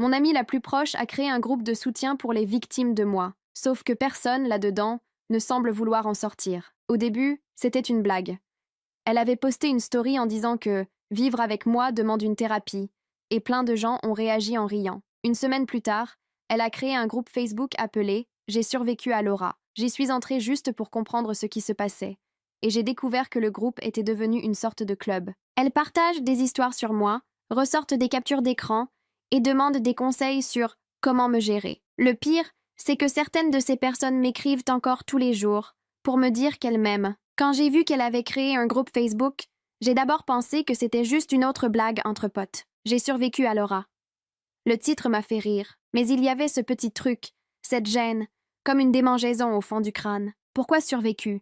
Mon amie la plus proche a créé un groupe de soutien pour les victimes de moi. Sauf que personne, là-dedans, ne semble vouloir en sortir. Au début, c'était une blague. Elle avait posté une story en disant que vivre avec moi demande une thérapie, et plein de gens ont réagi en riant. Une semaine plus tard, elle a créé un groupe Facebook appelé J'ai survécu à Laura. J'y suis entrée juste pour comprendre ce qui se passait, et j'ai découvert que le groupe était devenu une sorte de club. Elle partage des histoires sur moi, ressortent des captures d'écran et demande des conseils sur comment me gérer. Le pire, c'est que certaines de ces personnes m'écrivent encore tous les jours pour me dire qu'elles m'aiment. Quand j'ai vu qu'elle avait créé un groupe Facebook, j'ai d'abord pensé que c'était juste une autre blague entre potes. J'ai survécu à Laura. Le titre m'a fait rire, mais il y avait ce petit truc, cette gêne, comme une démangeaison au fond du crâne. Pourquoi survécu?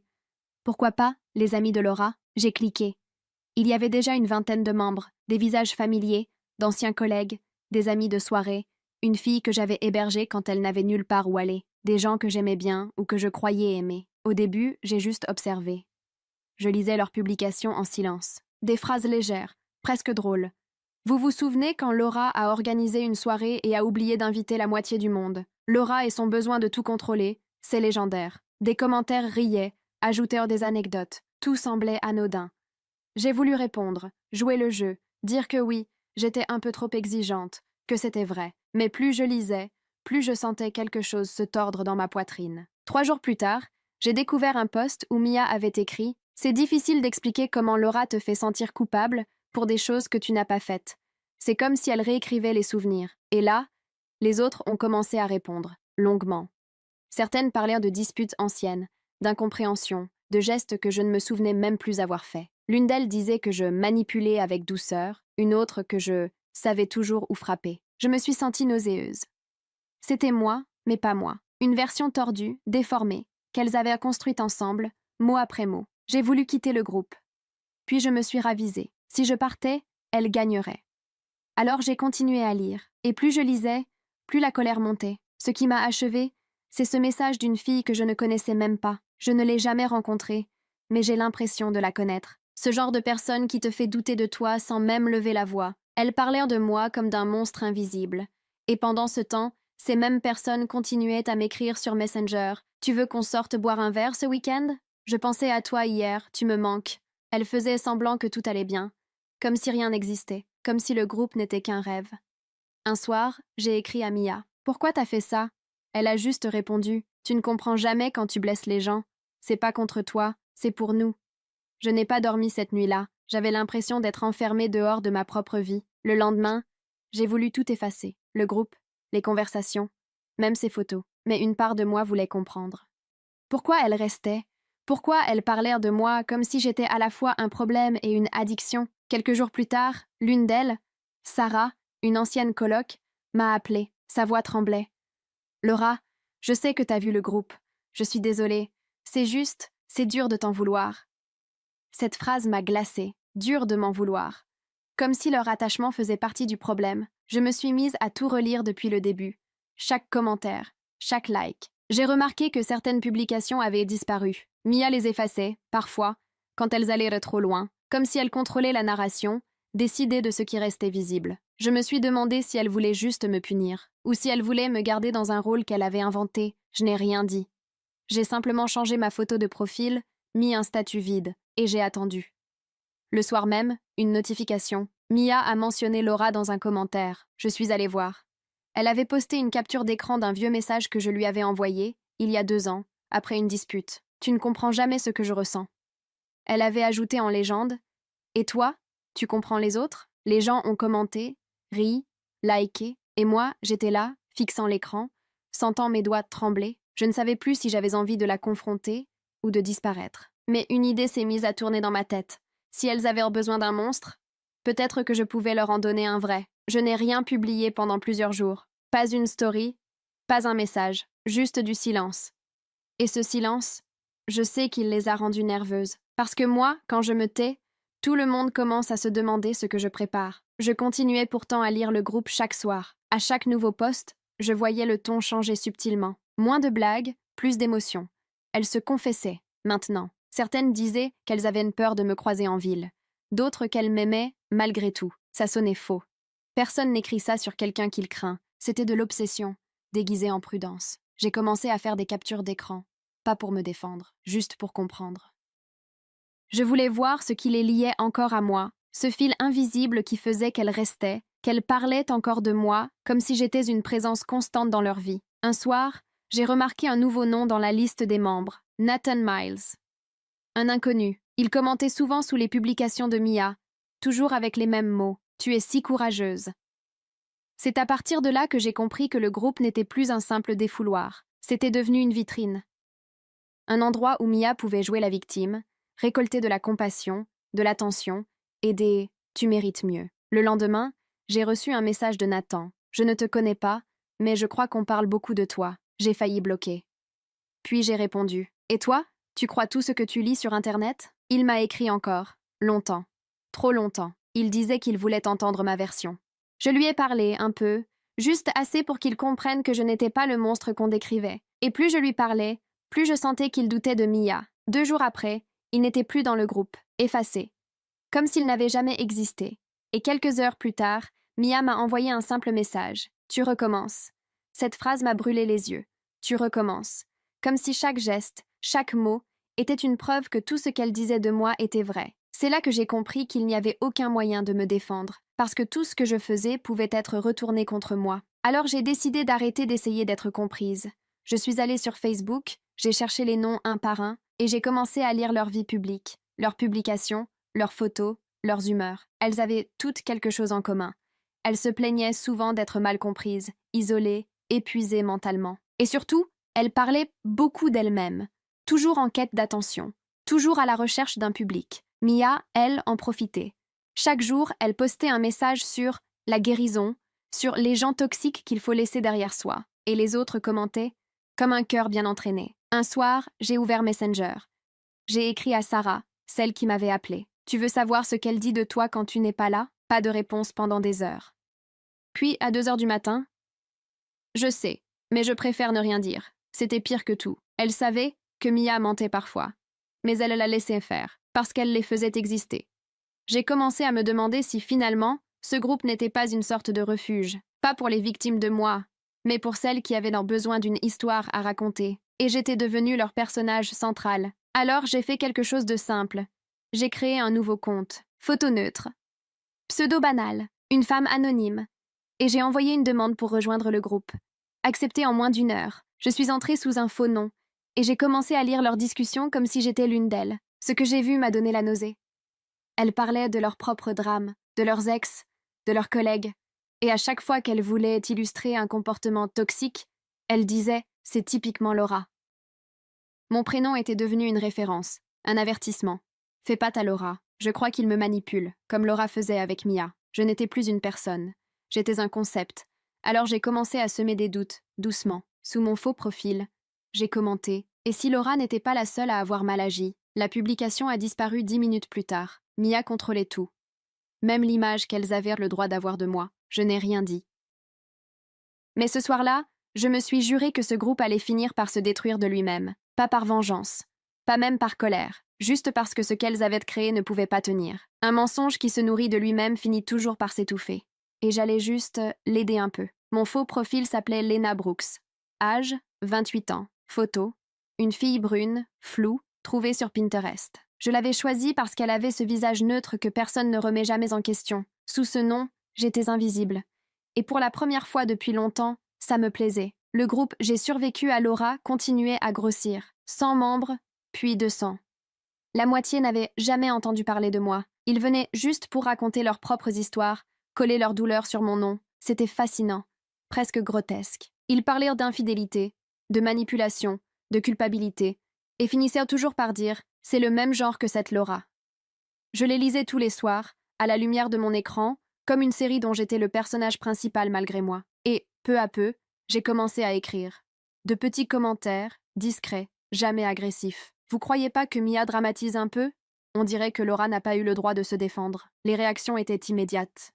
Pourquoi pas les amis de Laura? J'ai cliqué. Il y avait déjà une vingtaine de membres, des visages familiers, d'anciens collègues, des amis de soirée, une fille que j'avais hébergée quand elle n'avait nulle part où aller, des gens que j'aimais bien ou que je croyais aimer. Au début, j'ai juste observé. Je lisais leurs publications en silence. Des phrases légères, presque drôles. Vous vous souvenez quand Laura a organisé une soirée et a oublié d'inviter la moitié du monde? Laura et son besoin de tout contrôler, c'est légendaire. Des commentaires riaient, ajoutèrent des anecdotes. Tout semblait anodin. J'ai voulu répondre, jouer le jeu, dire que oui, j'étais un peu trop exigeante, que c'était vrai. Mais plus je lisais, plus je sentais quelque chose se tordre dans ma poitrine. 3 jours plus tard, j'ai découvert un post où Mia avait écrit « C'est difficile d'expliquer comment Laura te fait sentir coupable pour des choses que tu n'as pas faites. C'est comme si elle réécrivait les souvenirs. » Et là, les autres ont commencé à répondre, longuement. Certaines parlèrent de disputes anciennes, d'incompréhension, de gestes que je ne me souvenais même plus avoir faits. L'une d'elles disait que je manipulais avec douceur, une autre que je savais toujours où frapper. Je me suis sentie nauséeuse. C'était moi, mais pas moi. Une version tordue, déformée, qu'elles avaient construite ensemble, mot après mot. J'ai voulu quitter le groupe. Puis je me suis ravisée. Si je partais, elles gagneraient. Alors j'ai continué à lire, et plus je lisais, plus la colère montait. Ce qui m'a achevée, c'est ce message d'une fille que je ne connaissais même pas. Je ne l'ai jamais rencontrée, mais j'ai l'impression de la connaître. Ce genre de personne qui te fait douter de toi sans même lever la voix. Elles parlèrent de moi comme d'un monstre invisible. Et pendant ce temps, ces mêmes personnes continuaient à m'écrire sur Messenger. « Tu veux qu'on sorte boire un verre ce week-end? Je pensais à toi hier, tu me manques. » Elles faisaient semblant que tout allait bien, comme si rien n'existait, comme si le groupe n'était qu'un rêve. Un soir, j'ai écrit à Mia. « Pourquoi t'as fait ça? » Elle a juste répondu. « Tu ne comprends jamais quand tu blesses les gens. C'est pas contre toi, c'est pour nous. » Je n'ai pas dormi cette nuit-là. J'avais l'impression d'être enfermée dehors de ma propre vie. Le lendemain, j'ai voulu tout effacer. Le groupe, les conversations, même ces photos. Mais une part de moi voulait comprendre. Pourquoi elles restaient? Pourquoi elles parlèrent de moi comme si j'étais à la fois un problème et une addiction? Quelques jours plus tard, l'une d'elles, Sarah, une ancienne coloc, m'a appelée. Sa voix tremblait. « Laura, je sais que t'as vu le groupe. Je suis désolée. C'est juste, c'est dur de t'en vouloir. » Cette phrase m'a glacée. Dur de m'en vouloir. Comme si leur attachement faisait partie du problème, je me suis mise à tout relire depuis le début. Chaque commentaire, chaque like. J'ai remarqué que certaines publications avaient disparu. Mia les effaçait, parfois, quand elles allaient trop loin, comme si elle contrôlait la narration, décidait de ce qui restait visible. Je me suis demandé si elle voulait juste me punir, ou si elle voulait me garder dans un rôle qu'elle avait inventé. Je n'ai rien dit. J'ai simplement changé ma photo de profil, mis un statut vide, et j'ai attendu. Le soir même, une notification. Mia a mentionné Laura dans un commentaire. Je suis allée voir. Elle avait posté une capture d'écran d'un vieux message que je lui avais envoyé, il y a 2 ans, après une dispute. Tu ne comprends jamais ce que je ressens. Elle avait ajouté en légende. Et toi, tu comprends les autres? Les gens ont commenté, ri, liké, et moi, j'étais là, fixant l'écran, sentant mes doigts trembler. Je ne savais plus si j'avais envie de la confronter ou de disparaître. Mais une idée s'est mise à tourner dans ma tête. Si elles avaient besoin d'un monstre, peut-être que je pouvais leur en donner un vrai. Je n'ai rien publié pendant plusieurs jours. Pas une story, pas un message, juste du silence. Et ce silence, je sais qu'il les a rendues nerveuses. Parce que moi, quand je me tais, tout le monde commence à se demander ce que je prépare. Je continuais pourtant à lire le groupe chaque soir. À chaque nouveau post, je voyais le ton changer subtilement. Moins de blagues, plus d'émotions. Elles se confessaient, maintenant. Certaines disaient qu'elles avaient une peur de me croiser en ville. D'autres qu'elles m'aimaient, malgré tout. Ça sonnait faux. Personne n'écrit ça sur quelqu'un qu'il craint. C'était de l'obsession, déguisée en prudence. J'ai commencé à faire des captures d'écran, pas pour me défendre, juste pour comprendre. Je voulais voir ce qui les liait encore à moi, ce fil invisible qui faisait qu'elles restaient, qu'elles parlaient encore de moi, comme si j'étais une présence constante dans leur vie. Un soir, j'ai remarqué un nouveau nom dans la liste des membres, Nathan Miles. Un inconnu. Il commentait souvent sous les publications de Mia, toujours avec les mêmes mots. « Tu es si courageuse ». C'est à partir de là que j'ai compris que le groupe n'était plus un simple défouloir. C'était devenu une vitrine. Un endroit où Mia pouvait jouer la victime, récolter de la compassion, de l'attention et des « tu mérites mieux ». Le lendemain, j'ai reçu un message de Nathan. « Je ne te connais pas, mais je crois qu'on parle beaucoup de toi. » J'ai failli bloquer. Puis j'ai répondu. « Et toi? Tu crois tout ce que tu lis sur Internet ?» Il m'a écrit encore. Longtemps. Trop longtemps. Il disait qu'il voulait entendre ma version. Je lui ai parlé, un peu, juste assez pour qu'il comprenne que je n'étais pas le monstre qu'on décrivait. Et plus je lui parlais, plus je sentais qu'il doutait de Mia. 2 jours après, il n'était plus dans le groupe, effacé. Comme s'il n'avait jamais existé. Et quelques heures plus tard, Mia m'a envoyé un simple message. « Tu recommences. » Cette phrase m'a brûlé les yeux. « Tu recommences. » Comme si chaque geste, chaque mot, était une preuve que tout ce qu'elle disait de moi était vrai. C'est là que j'ai compris qu'il n'y avait aucun moyen de me défendre, parce que tout ce que je faisais pouvait être retourné contre moi. Alors j'ai décidé d'arrêter d'essayer d'être comprise. Je suis allée sur Facebook, j'ai cherché les noms un par un, et j'ai commencé à lire leur vie publique, leurs publications, leurs photos, leurs humeurs. Elles avaient toutes quelque chose en commun. Elles se plaignaient souvent d'être mal comprises, isolées, épuisées mentalement. Et surtout, elles parlaient beaucoup d'elles-mêmes, toujours en quête d'attention, toujours à la recherche d'un public. Mia, elle, en profitait. Chaque jour, elle postait un message sur la guérison, sur les gens toxiques qu'il faut laisser derrière soi. Et les autres commentaient, comme un cœur bien entraîné. Un soir, j'ai ouvert Messenger. J'ai écrit à Sarah, celle qui m'avait appelée. « Tu veux savoir ce qu'elle dit de toi quand tu n'es pas là ?» Pas de réponse pendant des heures. Puis, à 2 heures du matin, « Je sais, mais je préfère ne rien dire. C'était pire que tout. » Elle savait que Mia mentait parfois, mais elle la laissait faire, parce qu'elle les faisait exister. J'ai commencé à me demander si finalement, ce groupe n'était pas une sorte de refuge, pas pour les victimes de moi, mais pour celles qui avaient besoin d'une histoire à raconter. Et j'étais devenue leur personnage central. Alors j'ai fait quelque chose de simple. J'ai créé un nouveau compte, photo neutre, pseudo-banal, une femme anonyme, et j'ai envoyé une demande pour rejoindre le groupe. Accepté en moins d'1 heure, je suis entrée sous un faux nom, et j'ai commencé à lire leurs discussions comme si j'étais l'une d'elles. Ce que j'ai vu m'a donné la nausée. Elles parlaient de leurs propres drames, de leurs ex, de leurs collègues, et à chaque fois qu'elles voulaient illustrer un comportement toxique, elles disaient « c'est typiquement Laura ». Mon prénom était devenu une référence, un avertissement. « Fais pas ta Laura, je crois qu'il me manipule, comme Laura faisait avec Mia. Je n'étais plus une personne, j'étais un concept. Alors j'ai commencé à semer des doutes, doucement. Sous mon faux profil, j'ai commenté. Et si Laura n'était pas la seule à avoir mal agi, la publication a disparu 10 minutes plus tard. Mia contrôlait tout. Même l'image qu'elles avaient le droit d'avoir de moi. Je n'ai rien dit. Mais ce soir-là, je me suis juré que ce groupe allait finir par se détruire de lui-même. Pas par vengeance. Pas même par colère. Juste parce que ce qu'elles avaient créé ne pouvait pas tenir. Un mensonge qui se nourrit de lui-même finit toujours par s'étouffer. Et j'allais juste l'aider un peu. Mon faux profil s'appelait Lena Brooks. Âge, 28 ans. Photo, une fille brune, floue, trouvée sur Pinterest. Je l'avais choisie parce qu'elle avait ce visage neutre que personne ne remet jamais en question. Sous ce nom, j'étais invisible. Et pour la première fois depuis longtemps, ça me plaisait. Le groupe J'ai survécu à Laura continuait à grossir. 100 membres, puis 200. La moitié n'avait jamais entendu parler de moi. Ils venaient juste pour raconter leurs propres histoires, coller leur douleur sur mon nom. C'était fascinant, presque grotesque. Ils parlèrent d'infidélité, de manipulation, de culpabilité, et finissèrent toujours par dire « c'est le même genre que cette Laura ». Je les lisais tous les soirs, à la lumière de mon écran, comme une série dont j'étais le personnage principal malgré moi. Et, peu à peu, j'ai commencé à écrire. De petits commentaires, discrets, jamais agressifs. Vous croyez pas que Mia dramatise un peu? On dirait que Laura n'a pas eu le droit de se défendre. Les réactions étaient immédiates.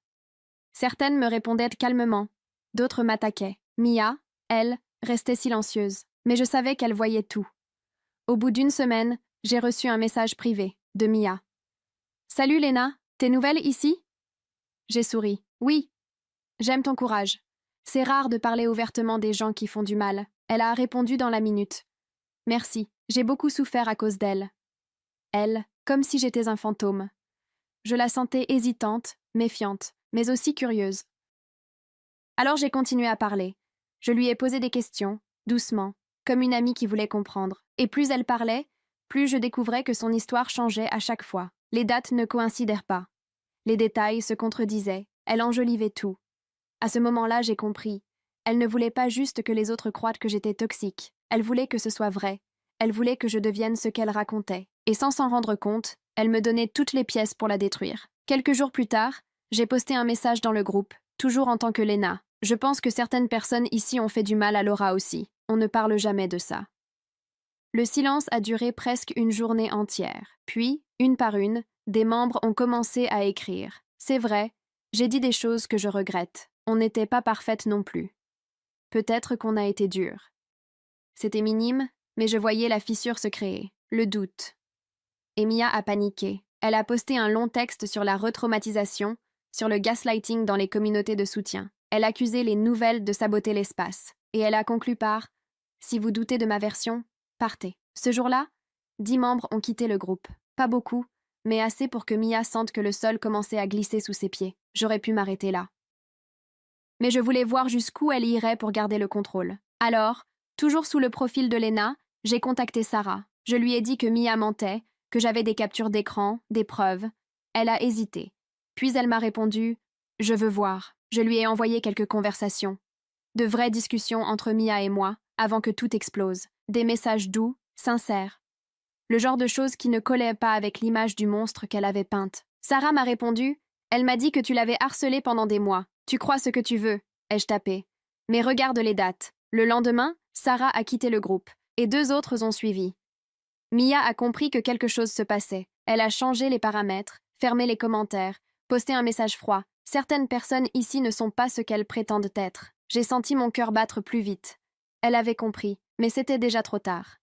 Certaines me répondaient calmement, d'autres m'attaquaient. Mia, elle, restait silencieuse, mais je savais qu'elle voyait tout. Au bout d'1 semaine, j'ai reçu un message privé, de Mia. « Salut Lena, tes nouvelles ici ?» J'ai souri. « Oui. J'aime ton courage. C'est rare de parler ouvertement des gens qui font du mal. Elle a répondu dans la minute. Merci, j'ai beaucoup souffert à cause d'elle. Elle, comme si j'étais un fantôme. Je la sentais hésitante, méfiante, mais aussi curieuse. Alors j'ai continué à parler. Je lui ai posé des questions, doucement, comme une amie qui voulait comprendre. Et plus elle parlait, plus je découvrais que son histoire changeait à chaque fois. Les dates ne coïncidèrent pas. Les détails se contredisaient, elle enjolivait tout. À ce moment-là, j'ai compris. Elle ne voulait pas juste que les autres croient que j'étais toxique. Elle voulait que ce soit vrai. Elle voulait que je devienne ce qu'elle racontait. Et sans s'en rendre compte, elle me donnait toutes les pièces pour la détruire. Quelques jours plus tard, j'ai posté un message dans le groupe, toujours en tant que Lena. Je pense que certaines personnes ici ont fait du mal à Laura aussi. On ne parle jamais de ça. Le silence a duré presque une journée entière. Puis, une par une, des membres ont commencé à écrire. C'est vrai, j'ai dit des choses que je regrette. On n'était pas parfaite non plus. Peut-être qu'on a été dur. C'était minime, mais je voyais la fissure se créer, le doute. Et Mia a paniqué. Elle a posté un long texte sur la retraumatisation, sur le gaslighting dans les communautés de soutien. Elle accusait les nouvelles de saboter l'espace. Et elle a conclu par « Si vous doutez de ma version, partez ». Ce jour-là, 10 membres ont quitté le groupe. Pas beaucoup, mais assez pour que Mia sente que le sol commençait à glisser sous ses pieds. J'aurais pu m'arrêter là. Mais je voulais voir jusqu'où elle irait pour garder le contrôle. Alors, toujours sous le profil de Lena, j'ai contacté Sarah. Je lui ai dit que Mia mentait, que j'avais des captures d'écran, des preuves. Elle a hésité. Puis elle m'a répondu « Je veux voir ». Je lui ai envoyé quelques conversations. De vraies discussions entre Mia et moi, avant que tout explose. Des messages doux, sincères. Le genre de choses qui ne collaient pas avec l'image du monstre qu'elle avait peinte. Sarah m'a répondu « Elle m'a dit que tu l'avais harcelée pendant des mois. Tu crois ce que tu veux », ai-je tapé. Mais regarde les dates. Le lendemain, Sarah a quitté le groupe, et 2 autres ont suivi. Mia a compris que quelque chose se passait. Elle a changé les paramètres, fermé les commentaires, posté un message froid. Certaines personnes ici ne sont pas ce qu'elles prétendent être. J'ai senti mon cœur battre plus vite. Elle avait compris, mais c'était déjà trop tard.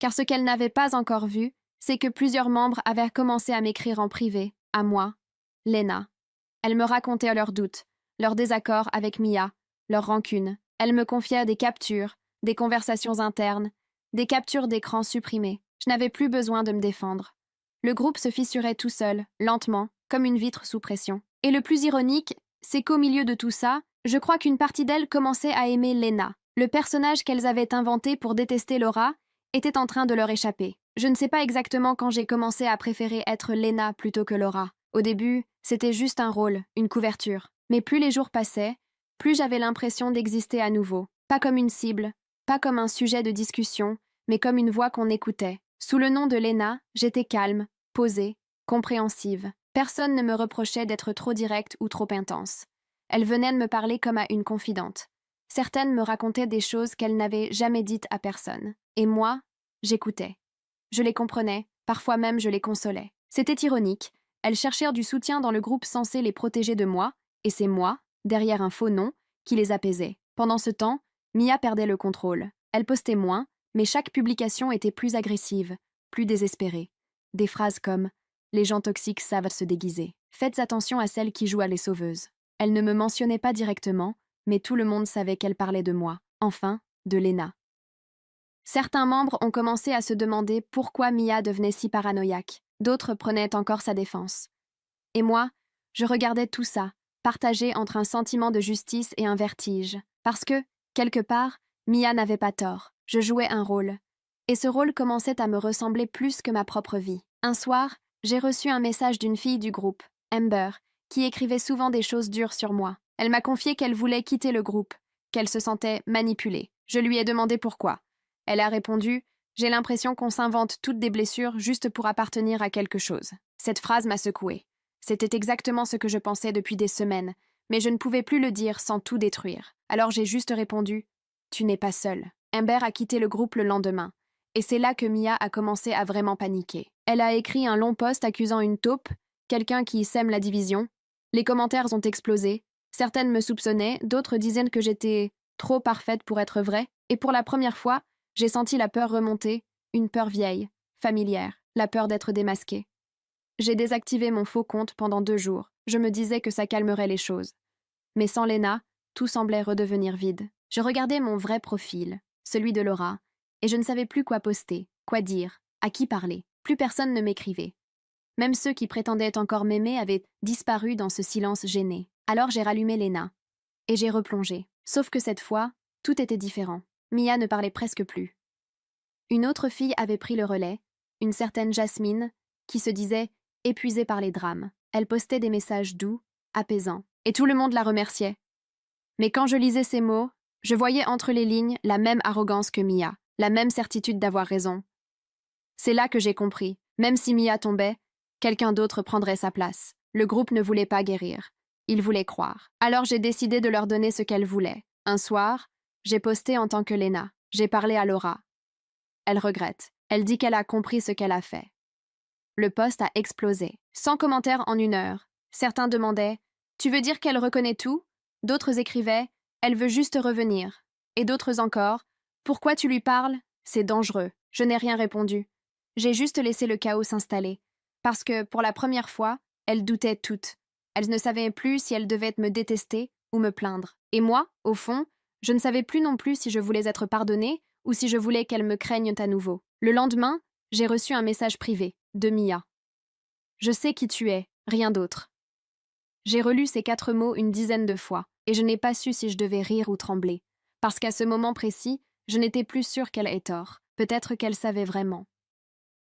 Car ce qu'elle n'avait pas encore vu, c'est que plusieurs membres avaient commencé à m'écrire en privé, à moi, Lena. Elles me racontaient leurs doutes, leurs désaccords avec Mia, leurs rancunes. Elles me confiaient des captures, des conversations internes, des captures d'écran supprimées. Je n'avais plus besoin de me défendre. Le groupe se fissurait tout seul, lentement, comme une vitre sous pression. Et le plus ironique, c'est qu'au milieu de tout ça, je crois qu'une partie d'elles commençait à aimer Lena. Le personnage qu'elles avaient inventé pour détester Laura était en train de leur échapper. Je ne sais pas exactement quand j'ai commencé à préférer être Lena plutôt que Laura. Au début, c'était juste un rôle, une couverture. Mais plus les jours passaient, plus j'avais l'impression d'exister à nouveau. Pas comme une cible, pas comme un sujet de discussion, mais comme une voix qu'on écoutait. Sous le nom de Lena, j'étais calme, posée, compréhensive. Personne ne me reprochait d'être trop directe ou trop intense. Elles venaient de me parler comme à une confidente. Certaines me racontaient des choses qu'elles n'avaient jamais dites à personne. Et moi, j'écoutais. Je les comprenais, parfois même je les consolais. C'était ironique. Elles cherchèrent du soutien dans le groupe censé les protéger de moi, et c'est moi, derrière un faux nom, qui les apaisait. Pendant ce temps, Mia perdait le contrôle. Elle postait moins, mais chaque publication était plus agressive, plus désespérée. Des phrases comme « Les gens toxiques savent se déguiser ». Faites attention à celles qui jouent à les sauveuses. Elle ne me mentionnait pas directement, mais tout le monde savait qu'elle parlait de moi. Enfin, de Lena. Certains membres ont commencé à se demander pourquoi Mia devenait si paranoïaque. D'autres prenaient encore sa défense. Et moi, je regardais tout ça, partagé entre un sentiment de justice et un vertige. Parce que, quelque part, Mia n'avait pas tort. Je jouais un rôle. Et ce rôle commençait à me ressembler plus que ma propre vie. Un soir, j'ai reçu un message d'une fille du groupe, Amber, qui écrivait souvent des choses dures sur moi. Elle m'a confié qu'elle voulait quitter le groupe, qu'elle se sentait manipulée. Je lui ai demandé pourquoi. Elle a répondu « J'ai l'impression qu'on s'invente toutes des blessures juste pour appartenir à quelque chose ». Cette phrase m'a secouée. C'était exactement ce que je pensais depuis des semaines, mais je ne pouvais plus le dire sans tout détruire. Alors j'ai juste répondu « Tu n'es pas seule ». Amber a quitté le groupe le lendemain, et c'est là que Mia a commencé à vraiment paniquer. Elle a écrit un long post accusant une taupe, quelqu'un qui sème la division. Les commentaires ont explosé. Certaines me soupçonnaient, d'autres disaient que j'étais trop parfaite pour être vraie, et pour la première fois, j'ai senti la peur remonter, une peur vieille, familière, la peur d'être démasquée. J'ai désactivé mon faux compte pendant 2 jours. Je me disais que ça calmerait les choses. Mais sans Lena, tout semblait redevenir vide. Je regardais mon vrai profil, celui de Laura, et je ne savais plus quoi poster, quoi dire, à qui parler. Plus personne ne m'écrivait. Même ceux qui prétendaient encore m'aimer avaient disparu dans ce silence gêné. Alors j'ai rallumé Lena, et j'ai replongé. Sauf que cette fois, tout était différent. Mia ne parlait presque plus. Une autre fille avait pris le relais, une certaine Jasmine, qui se disait épuisée par les drames. Elle postait des messages doux, apaisants, et tout le monde la remerciait. Mais quand je lisais ces mots, je voyais entre les lignes la même arrogance que Mia, la même certitude d'avoir raison. C'est là que j'ai compris, même si Mia tombait, quelqu'un d'autre prendrait sa place. Le groupe ne voulait pas guérir. Il voulait croire. Alors j'ai décidé de leur donner ce qu'elles voulaient. Un soir, j'ai posté en tant que Lena. J'ai parlé à Laura. Elle regrette. Elle dit qu'elle a compris ce qu'elle a fait. Le post a explosé. 100 commentaires en 1 heure. Certains demandaient « Tu veux dire qu'elle reconnaît tout ?» D'autres écrivaient « Elle veut juste revenir ?» Et d'autres encore « Pourquoi tu lui parles? C'est dangereux. » Je n'ai rien répondu. J'ai juste laissé le chaos s'installer. Parce que, pour la première fois, elles doutaient toutes. Elles ne savaient plus si elles devaient me détester ou me plaindre. Et moi, au fond, je ne savais plus non plus si je voulais être pardonnée ou si je voulais qu'elles me craignent à nouveau. Le lendemain, j'ai reçu un message privé, de Mia. Je sais qui tu es, rien d'autre. J'ai relu ces 4 mots une dizaine de fois, et je n'ai pas su si je devais rire ou trembler, parce qu'à ce moment précis, je n'étais plus sûre qu'elle ait tort. Peut-être qu'elle savait vraiment.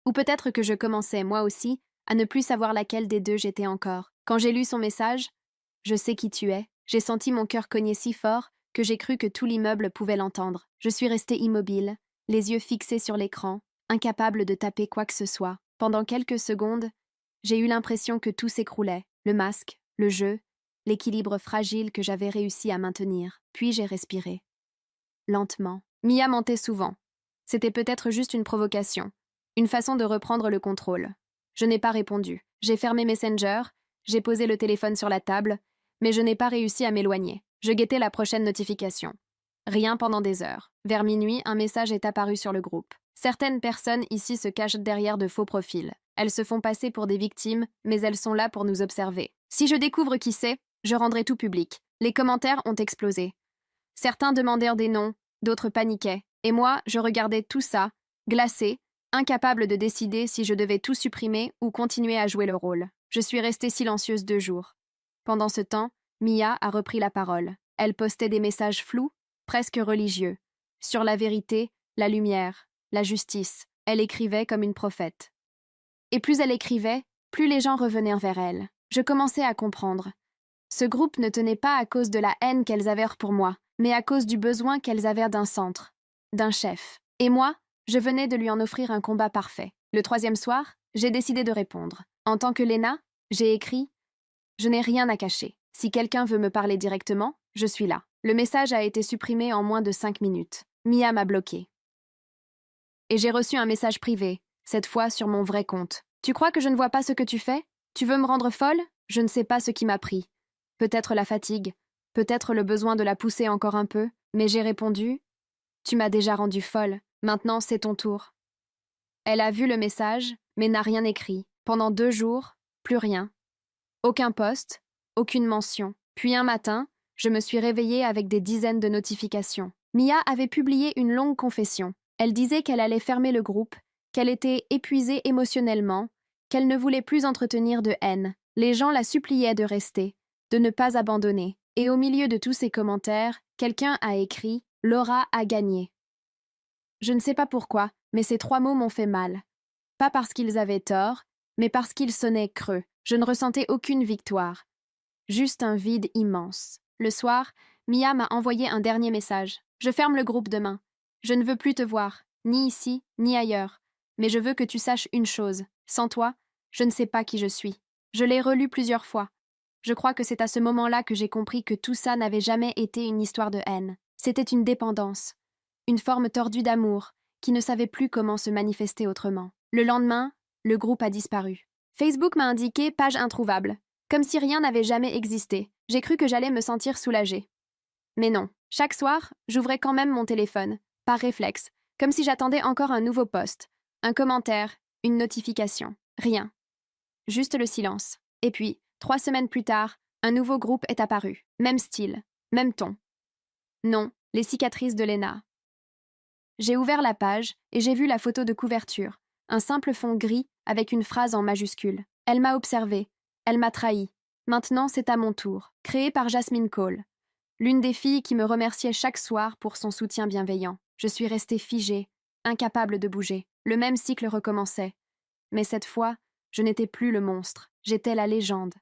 Ou peut-être que je commençais, moi aussi, à ne plus savoir laquelle des deux j'étais encore. Quand j'ai lu son message, « Je sais qui tu es », j'ai senti mon cœur cogner si fort que j'ai cru que tout l'immeuble pouvait l'entendre. Je suis restée immobile, les yeux fixés sur l'écran, incapable de taper quoi que ce soit. Pendant quelques secondes, j'ai eu l'impression que tout s'écroulait, le masque, le jeu, l'équilibre fragile que j'avais réussi à maintenir. Puis j'ai respiré. Lentement. Mia mentait souvent. C'était peut-être juste une provocation, une façon de reprendre le contrôle. Je n'ai pas répondu. J'ai fermé Messenger, j'ai posé le téléphone sur la table, mais je n'ai pas réussi à m'éloigner. Je guettais la prochaine notification. Rien pendant des heures. Vers minuit, un message est apparu sur le groupe. Certaines personnes ici se cachent derrière de faux profils. Elles se font passer pour des victimes, mais elles sont là pour nous observer. Si je découvre qui c'est, je rendrai tout public. Les commentaires ont explosé. Certains demandèrent des noms, d'autres paniquaient. Et moi, je regardais tout ça, glacé, incapable de décider si je devais tout supprimer ou continuer à jouer le rôle. Je suis restée silencieuse 2 jours. Pendant ce temps, Mia a repris la parole. Elle postait des messages flous, presque religieux, sur la vérité, la lumière, la justice. Elle écrivait comme une prophète. Et plus elle écrivait, plus les gens revenaient vers elle. Je commençais à comprendre. Ce groupe ne tenait pas à cause de la haine qu'elles avaient pour moi, mais à cause du besoin qu'elles avaient d'un centre, d'un chef. Et moi, je venais de lui en offrir un combat parfait. Le 3e soir, j'ai décidé de répondre. En tant que Lena, j'ai écrit « Je n'ai rien à cacher. Si quelqu'un veut me parler directement, je suis là. » Le message a été supprimé en moins de 5 minutes. Mia m'a bloqué. Et j'ai reçu un message privé, cette fois sur mon vrai compte. « Tu crois que je ne vois pas ce que tu fais? Tu veux me rendre folle? Je ne sais pas ce qui m'a pris. Peut-être la fatigue, peut-être le besoin de la pousser encore un peu, mais j'ai répondu « Tu m'as déjà rendue folle. Maintenant, c'est ton tour. » Elle a vu le message, mais n'a rien écrit. Pendant 2 jours, plus rien. Aucun post, aucune mention. Puis un matin, je me suis réveillée avec des dizaines de notifications. Mia avait publié une longue confession. Elle disait qu'elle allait fermer le groupe, qu'elle était épuisée émotionnellement, qu'elle ne voulait plus entretenir de haine. Les gens la suppliaient de rester, de ne pas abandonner. Et au milieu de tous ces commentaires, quelqu'un a écrit « Laura a gagné ». Je ne sais pas pourquoi, mais ces 3 mots m'ont fait mal. Pas parce qu'ils avaient tort, mais parce qu'ils sonnaient creux. Je ne ressentais aucune victoire. Juste un vide immense. Le soir, Mia m'a envoyé un dernier message. « Je ferme le groupe demain. Je ne veux plus te voir, ni ici, ni ailleurs. Mais je veux que tu saches une chose. Sans toi, je ne sais pas qui je suis. » Je l'ai relu plusieurs fois. Je crois que c'est à ce moment-là que j'ai compris que tout ça n'avait jamais été une histoire de haine. C'était une dépendance. Une forme tordue d'amour, qui ne savait plus comment se manifester autrement. Le lendemain, le groupe a disparu. Facebook m'a indiqué « page introuvable », comme si rien n'avait jamais existé. J'ai cru que j'allais me sentir soulagée. Mais non. Chaque soir, j'ouvrais quand même mon téléphone, par réflexe, comme si j'attendais encore un nouveau post, un commentaire, une notification. Rien. Juste le silence. Et puis, 3 semaines plus tard, un nouveau groupe est apparu. Même style, Même ton. Non, les cicatrices de Lena. J'ai ouvert la page et j'ai vu la photo de couverture, un simple fond gris avec une phrase en majuscule. Elle m'a observé, elle m'a trahi. Maintenant, c'est à mon tour. Créé par Jasmine Cole, l'une des filles qui me remerciait chaque soir pour son soutien bienveillant. Je suis restée figée, incapable de bouger. Le même cycle recommençait. Mais cette fois, je n'étais plus le monstre, j'étais la légende.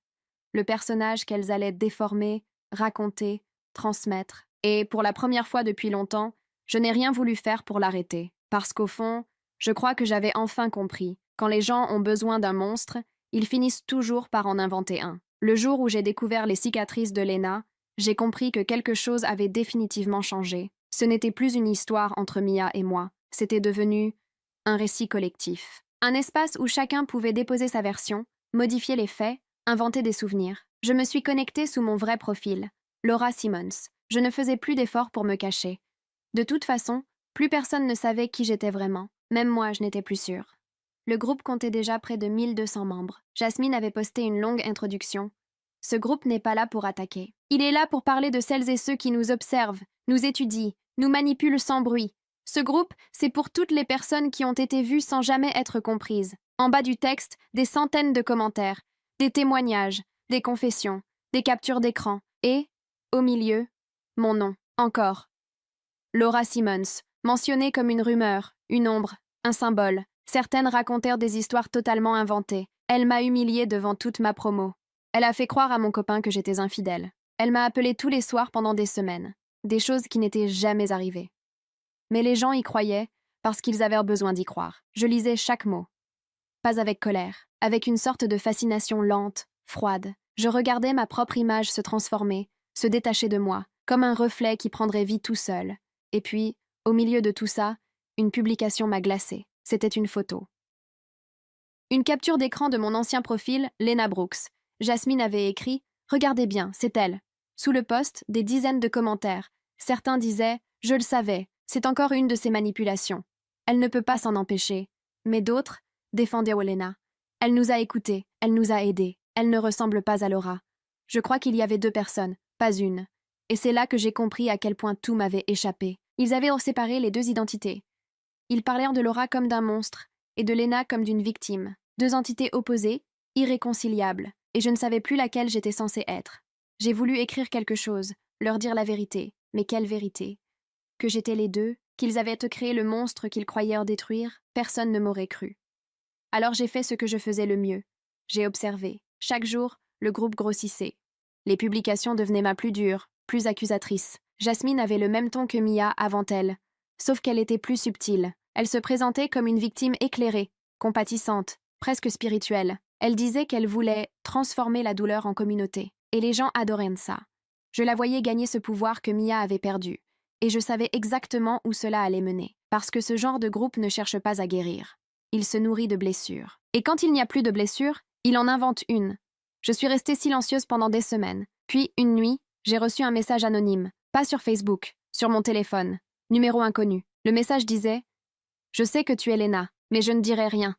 Le personnage qu'elles allaient déformer, raconter, transmettre. Et pour la première fois depuis longtemps, je n'ai rien voulu faire pour l'arrêter. Parce qu'au fond, je crois que j'avais enfin compris. Quand les gens ont besoin d'un monstre, ils finissent toujours par en inventer un. Le jour où j'ai découvert les cicatrices de Lena, j'ai compris que quelque chose avait définitivement changé. Ce n'était plus une histoire entre Mia et moi, c'était devenu un récit collectif. Un espace où chacun pouvait déposer sa version, modifier les faits, inventer des souvenirs. Je me suis connectée sous mon vrai profil, Laura Simmons. Je ne faisais plus d'efforts pour me cacher. De toute façon, plus personne ne savait qui j'étais vraiment. Même moi, je n'étais plus sûre. Le groupe comptait déjà près de 1200 membres. Jasmine avait posté une longue introduction. Ce groupe n'est pas là pour attaquer. Il est là pour parler de celles et ceux qui nous observent, nous étudient, nous manipulent sans bruit. Ce groupe, c'est pour toutes les personnes qui ont été vues sans jamais être comprises. En bas du texte, des centaines de commentaires, des témoignages, des confessions, des captures d'écran et, au milieu, mon nom, encore. Laura Simmons, mentionnée comme une rumeur, une ombre, un symbole. Certaines racontèrent des histoires totalement inventées. Elle m'a humiliée devant toute ma promo. Elle a fait croire à mon copain que j'étais infidèle. Elle m'a appelée tous les soirs pendant des semaines. Des choses qui n'étaient jamais arrivées. Mais les gens y croyaient parce qu'ils avaient besoin d'y croire. Je lisais chaque mot. Pas avec colère, avec une sorte de fascination lente, froide. Je regardais ma propre image se transformer, se détacher de moi, comme un reflet qui prendrait vie tout seul. Et puis, au milieu de tout ça, une publication m'a glacée. C'était une photo. Une capture d'écran de mon ancien profil, Lena Brooks. Jasmine avait écrit « Regardez bien, c'est elle ». Sous le post, des dizaines de commentaires. Certains disaient « Je le savais, c'est encore une de ces manipulations. Elle ne peut pas s'en empêcher. » Mais d'autres défendaient Lena. Elle nous a écoutés, elle nous a aidés. Elle ne ressemble pas à Laura. Je crois qu'il y avait deux personnes, pas une. Et c'est là que j'ai compris à quel point tout m'avait échappé. Ils avaient séparé les deux identités. Ils parlèrent de Laura comme d'un monstre et de Lena comme d'une victime. Deux entités opposées, irréconciliables, et je ne savais plus laquelle j'étais censée être. J'ai voulu écrire quelque chose, leur dire la vérité. Mais quelle vérité? Que j'étais les deux, qu'ils avaient créé le monstre qu'ils croyaient détruire, personne ne m'aurait cru. Alors j'ai fait ce que je faisais le mieux. J'ai observé. Chaque jour, le groupe grossissait. Les publications devenaient plus dures, plus accusatrices. Jasmine avait le même ton que Mia avant elle, sauf qu'elle était plus subtile. Elle se présentait comme une victime éclairée, compatissante, presque spirituelle. Elle disait qu'elle voulait transformer la douleur en communauté. Et les gens adoraient ça. Je la voyais gagner ce pouvoir que Mia avait perdu. Et je savais exactement où cela allait mener. Parce que ce genre de groupe ne cherche pas à guérir. Il se nourrit de blessures. Et quand il n'y a plus de blessures, il en invente une. Je suis restée silencieuse pendant des semaines. Puis, une nuit, j'ai reçu un message anonyme. Pas sur Facebook, sur mon téléphone. Numéro inconnu. Le message disait « Je sais que tu es Lena, mais je ne dirai rien.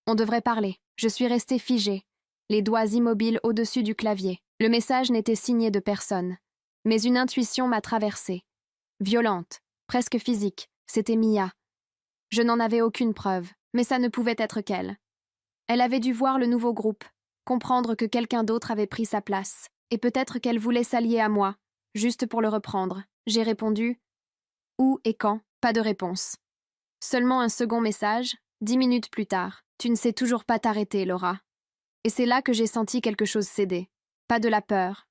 On devrait parler. » Je suis restée figée, les doigts immobiles au-dessus du clavier. Le message n'était signé de personne. Mais une intuition m'a traversée. Violente, presque physique, c'était Mia. Je n'en avais aucune preuve, mais ça ne pouvait être qu'elle. Elle avait dû voir le nouveau groupe, comprendre que quelqu'un d'autre avait pris sa place, et peut-être qu'elle voulait s'allier à moi, juste pour le reprendre. J'ai répondu « Où et quand ?» Pas de réponse. Seulement un second message, 10 minutes plus tard. « Tu ne sais toujours pas t'arrêter, Laura. » Et c'est là que j'ai senti quelque chose céder. Pas de la peur,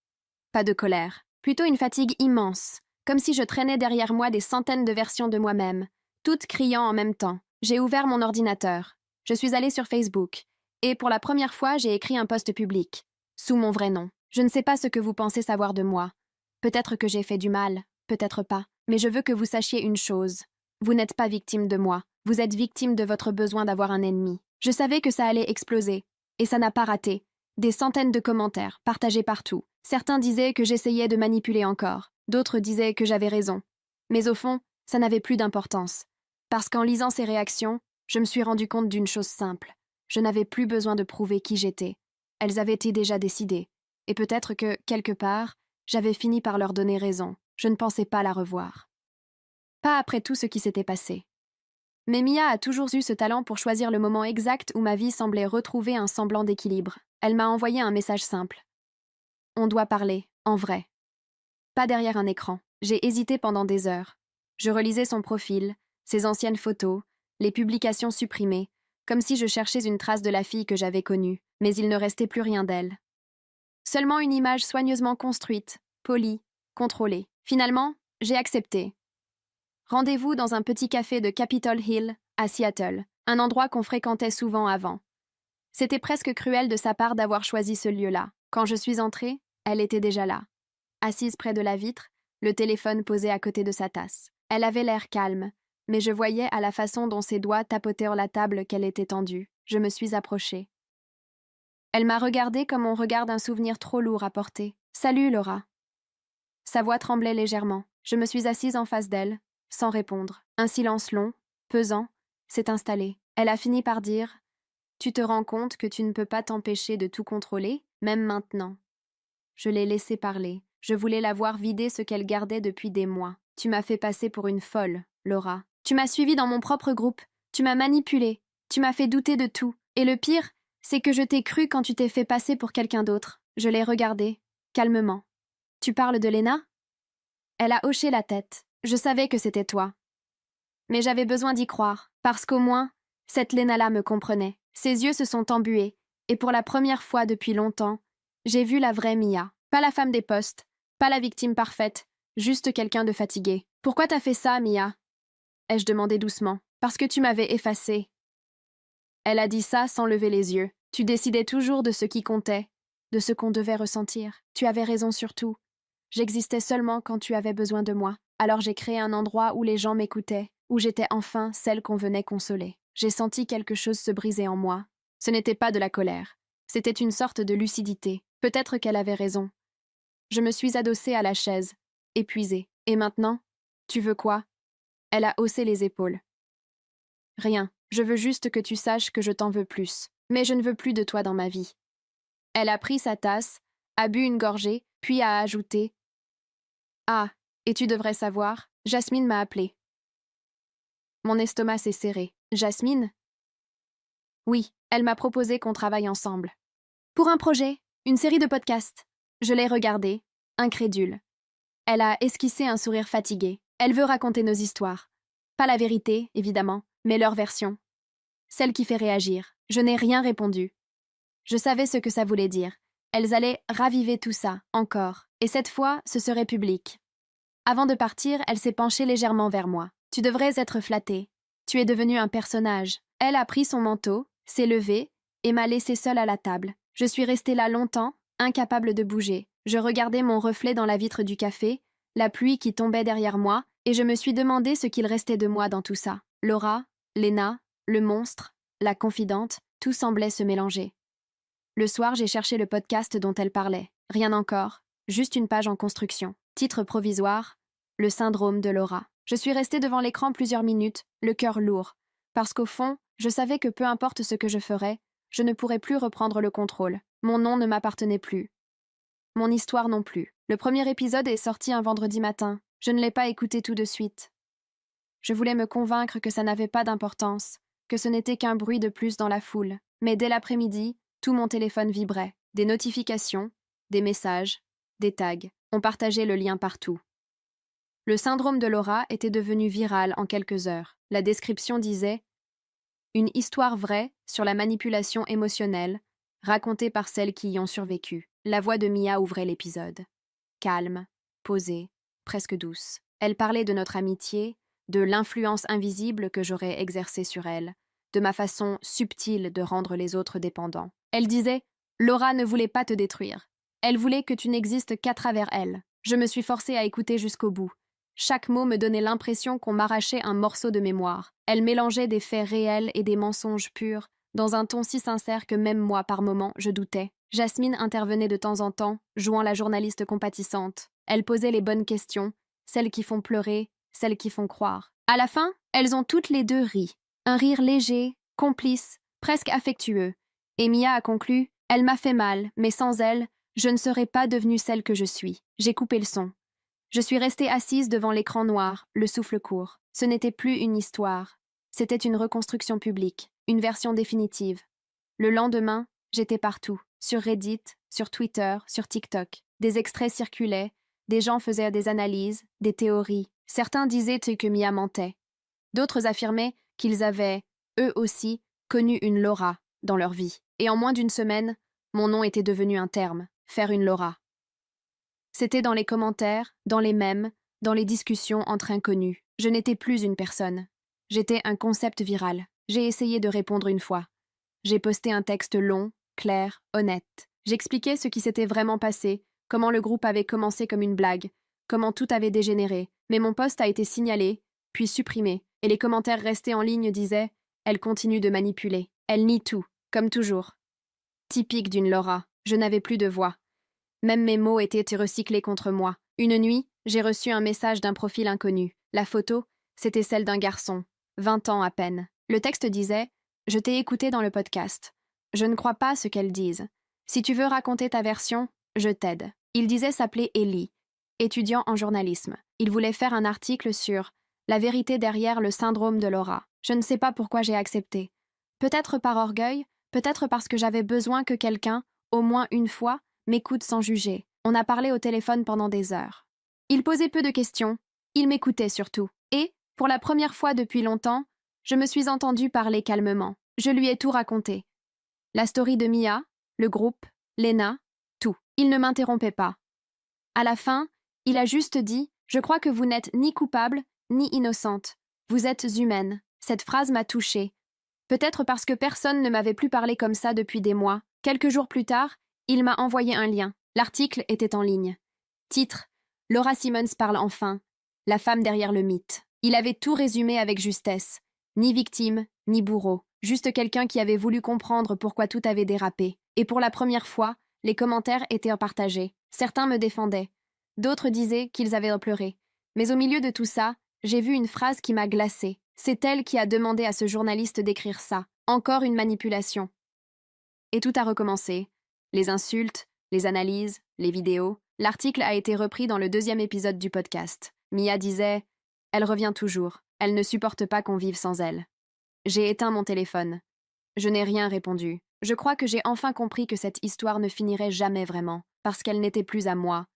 pas de colère, plutôt une fatigue immense, comme si je traînais derrière moi des centaines de versions de moi-même, toutes criant en même temps. J'ai ouvert mon ordinateur. Je suis allée sur Facebook. Et pour la première fois, j'ai écrit un post public, sous mon vrai nom. Je ne sais pas ce que vous pensez savoir de moi. Peut-être que j'ai fait du mal, peut-être pas. Mais je veux que vous sachiez une chose. Vous n'êtes pas victime de moi. Vous êtes victime de votre besoin d'avoir un ennemi. Je savais que ça allait exploser. Et ça n'a pas raté. Des centaines de commentaires, partagés partout. Certains disaient que j'essayais de manipuler encore. D'autres disaient que j'avais raison. Mais au fond, ça n'avait plus d'importance. Parce qu'en lisant ces réactions, je me suis rendu compte d'une chose simple. Je n'avais plus besoin de prouver qui j'étais. Elles avaient été déjà décidées. Et peut-être que, quelque part, J'avais fini par leur donner raison. Je ne pensais pas la revoir. Pas après tout ce qui s'était passé. Mais Mia a toujours eu ce talent pour choisir le moment exact où ma vie semblait retrouver un semblant d'équilibre. Elle m'a envoyé un message simple. On doit parler, en vrai. Pas derrière un écran. J'ai hésité pendant des heures. Je relisais son profil, ses anciennes photos, les publications supprimées, comme si je cherchais une trace de la fille que j'avais connue, mais il ne restait plus rien d'elle. Seulement une image soigneusement construite, polie, contrôlée. Finalement, j'ai accepté. Rendez-vous dans un petit café de Capitol Hill, à Seattle, un endroit qu'on fréquentait souvent avant. C'était presque cruel de sa part d'avoir choisi ce lieu-là. Quand je suis entrée, elle était déjà là. Assise près de la vitre, le téléphone posé à côté de sa tasse. Elle avait l'air calme, mais je voyais à la façon dont ses doigts tapotèrent la table qu'elle était tendue. Je me suis approchée. Elle m'a regardée comme on regarde un souvenir trop lourd à porter. « Salut, Laura. » Sa voix tremblait légèrement. Je me suis assise en face d'elle, sans répondre. Un silence long, pesant, s'est installé. Elle a fini par dire « Tu te rends compte que tu ne peux pas t'empêcher de tout contrôler, même maintenant. » Je l'ai laissée parler. Je voulais la voir vider ce qu'elle gardait depuis des mois. Tu m'as fait passer pour une folle, Laura. Tu m'as suivie dans mon propre groupe. Tu m'as manipulée. Tu m'as fait douter de tout. Et le pire, c'est que je t'ai cru quand tu t'es fait passer pour quelqu'un d'autre. Je l'ai regardée, calmement. Tu parles de Lena ? Elle a hoché la tête. Je savais que c'était toi. Mais j'avais besoin d'y croire, parce qu'au moins, cette Lena-là me comprenait. Ses yeux se sont embués, et pour la première fois depuis longtemps, j'ai vu la vraie Mia. Pas la femme des postes, pas la victime parfaite, juste quelqu'un de fatigué. « Pourquoi t'as fait ça, Mia ?» ai-je demandé doucement. « Parce que tu m'avais effacée. » Elle a dit ça sans lever les yeux. Tu décidais toujours de ce qui comptait, de ce qu'on devait ressentir. Tu avais raison sur tout. J'existais seulement quand tu avais besoin de moi. Alors j'ai créé un endroit où les gens m'écoutaient, où j'étais enfin celle qu'on venait consoler. J'ai senti quelque chose se briser en moi. Ce n'était pas de la colère. C'était une sorte de lucidité. Peut-être qu'elle avait raison. Je me suis adossée à la chaise, épuisée. Et maintenant, tu veux quoi ? Elle a haussé les épaules. Rien. Je veux juste que tu saches que je t'en veux plus. Mais je ne veux plus de toi dans ma vie. Elle a pris sa tasse, a bu une gorgée, puis a ajouté « Ah, et tu devrais savoir, Jasmine m'a appelée. » Mon estomac s'est serré. Jasmine ? Oui, elle m'a proposé qu'on travaille ensemble. Pour un projet, une série de podcasts. Je l'ai regardée, incrédule. Elle a esquissé un sourire fatigué. Elle veut raconter nos histoires. Pas la vérité, évidemment, mais leur version. Celle qui fait réagir. Je n'ai rien répondu. Je savais ce que ça voulait dire. Elles allaient raviver tout ça, encore. Et cette fois, ce serait public. Avant de partir, elle s'est penchée légèrement vers moi. « Tu devrais être flattée. Tu es devenue un personnage. » Elle a pris son manteau, s'est levée et m'a laissée seule à la table. Je suis restée là longtemps, incapable de bouger. Je regardais mon reflet dans la vitre du café, la pluie qui tombait derrière moi, et je me suis demandé ce qu'il restait de moi dans tout ça. Laura, Lena, le monstre, la confidente, tout semblait se mélanger. Le soir, j'ai cherché le podcast dont elle parlait. Rien encore, juste une page en construction. Titre provisoire, le syndrome de Laura. Je suis restée devant l'écran plusieurs minutes, le cœur lourd, parce qu'au fond, je savais que peu importe ce que je ferais, je ne pourrais plus reprendre le contrôle. Mon nom ne m'appartenait plus. Mon histoire non plus. Le premier épisode est sorti un vendredi matin. Je ne l'ai pas écouté tout de suite. Je voulais me convaincre que ça n'avait pas d'importance, que ce n'était qu'un bruit de plus dans la foule. Mais dès l'après-midi, tout mon téléphone vibrait. Des notifications, des messages, des tags. On partageait le lien partout. Le syndrome de Laura était devenu viral en quelques heures. La description disait « Une histoire vraie sur la manipulation émotionnelle, racontée par celles qui y ont survécu. » La voix de Mia ouvrait l'épisode. Calme, posée, presque douce. Elle parlait de notre amitié, de l'influence invisible que j'aurais exercée sur elle, de ma façon subtile de rendre les autres dépendants. Elle disait « Laura ne voulait pas te détruire. Elle voulait que tu n'existes qu'à travers elle. » Je me suis forcée à écouter jusqu'au bout. Chaque mot me donnait l'impression qu'on m'arrachait un morceau de mémoire. Elle mélangeait des faits réels et des mensonges purs, dans un ton si sincère que même moi, par moments, je doutais. Jasmine intervenait de temps en temps, jouant la journaliste compatissante. Elle posait les bonnes questions, celles qui font pleurer, celles qui font croire. À la fin, elles ont toutes les deux ri. Un rire léger, complice, presque affectueux. Et Mia a conclu « Elle m'a fait mal, mais sans elle, Je ne serais pas devenue celle que je suis. J'ai coupé le son. Je suis restée assise devant l'écran noir, le souffle court. Ce n'était plus une histoire. C'était une reconstruction publique, une version définitive. Le lendemain, j'étais partout, sur Reddit, sur Twitter, sur TikTok. Des extraits circulaient, des gens faisaient des analyses, des théories. Certains disaient que Mia mentait. D'autres affirmaient qu'ils avaient, eux aussi, connu une Laura dans leur vie. Et en moins d'une semaine, mon nom était devenu un terme, faire une Laura. C'était dans les commentaires, dans les mèmes, dans les discussions entre inconnus. Je n'étais plus une personne. J'étais un concept viral. J'ai essayé de répondre une fois. J'ai posté un texte long, clair, honnête. J'expliquais ce qui s'était vraiment passé, comment le groupe avait commencé comme une blague, comment tout avait dégénéré. Mais mon post a été signalé, puis supprimé, et les commentaires restés en ligne disaient « Elle continue de manipuler. Elle nie tout, comme toujours. » Typique d'une Laura. Je n'avais plus de voix. Même mes mots étaient recyclés contre moi. Une nuit, j'ai reçu un message d'un profil inconnu. La photo, c'était celle d'un garçon, 20 ans à peine. Le texte disait « Je t'ai écouté dans le podcast. Je ne crois pas ce qu'elles disent. Si tu veux raconter ta version, je t'aide. » Il disait s'appeler Ellie, étudiant en journalisme. Il voulait faire un article sur « La vérité derrière le syndrome de Laura ». Je ne sais pas pourquoi j'ai accepté. Peut-être par orgueil, peut-être parce que j'avais besoin que quelqu'un, au moins une fois, m'écoute sans juger. On a parlé au téléphone pendant des heures. Il posait peu de questions, il m'écoutait surtout. Et, pour la première fois depuis longtemps, je me suis entendue parler calmement. Je lui ai tout raconté. La story de Mia, le groupe, Lena, tout. Il ne m'interrompait pas. À la fin, il a juste dit « Je crois que vous n'êtes ni coupable, ni innocente. Vous êtes humaine. » Cette phrase m'a touchée. Peut-être parce que personne ne m'avait plus parlé comme ça depuis des mois. Quelques jours plus tard, il m'a envoyé un lien. L'article était en ligne. Titre: Laura Simmons parle enfin. La femme derrière le mythe. Il avait tout résumé avec justesse. Ni victime, ni bourreau. Juste quelqu'un qui avait voulu comprendre pourquoi tout avait dérapé. Et pour la première fois, les commentaires étaient partagés. Certains me défendaient. D'autres disaient qu'ils avaient pleuré. Mais au milieu de tout ça, j'ai vu une phrase qui m'a glacée. C'est elle qui a demandé à ce journaliste d'écrire ça. Encore une manipulation. Et tout a recommencé. Les insultes, les analyses, les vidéos. L'article a été repris dans le 2e épisode du podcast. Mia disait « Elle revient toujours. Elle ne supporte pas qu'on vive sans elle. » J'ai éteint mon téléphone. Je n'ai rien répondu. Je crois que j'ai enfin compris que cette histoire ne finirait jamais vraiment, parce qu'elle n'était plus à moi.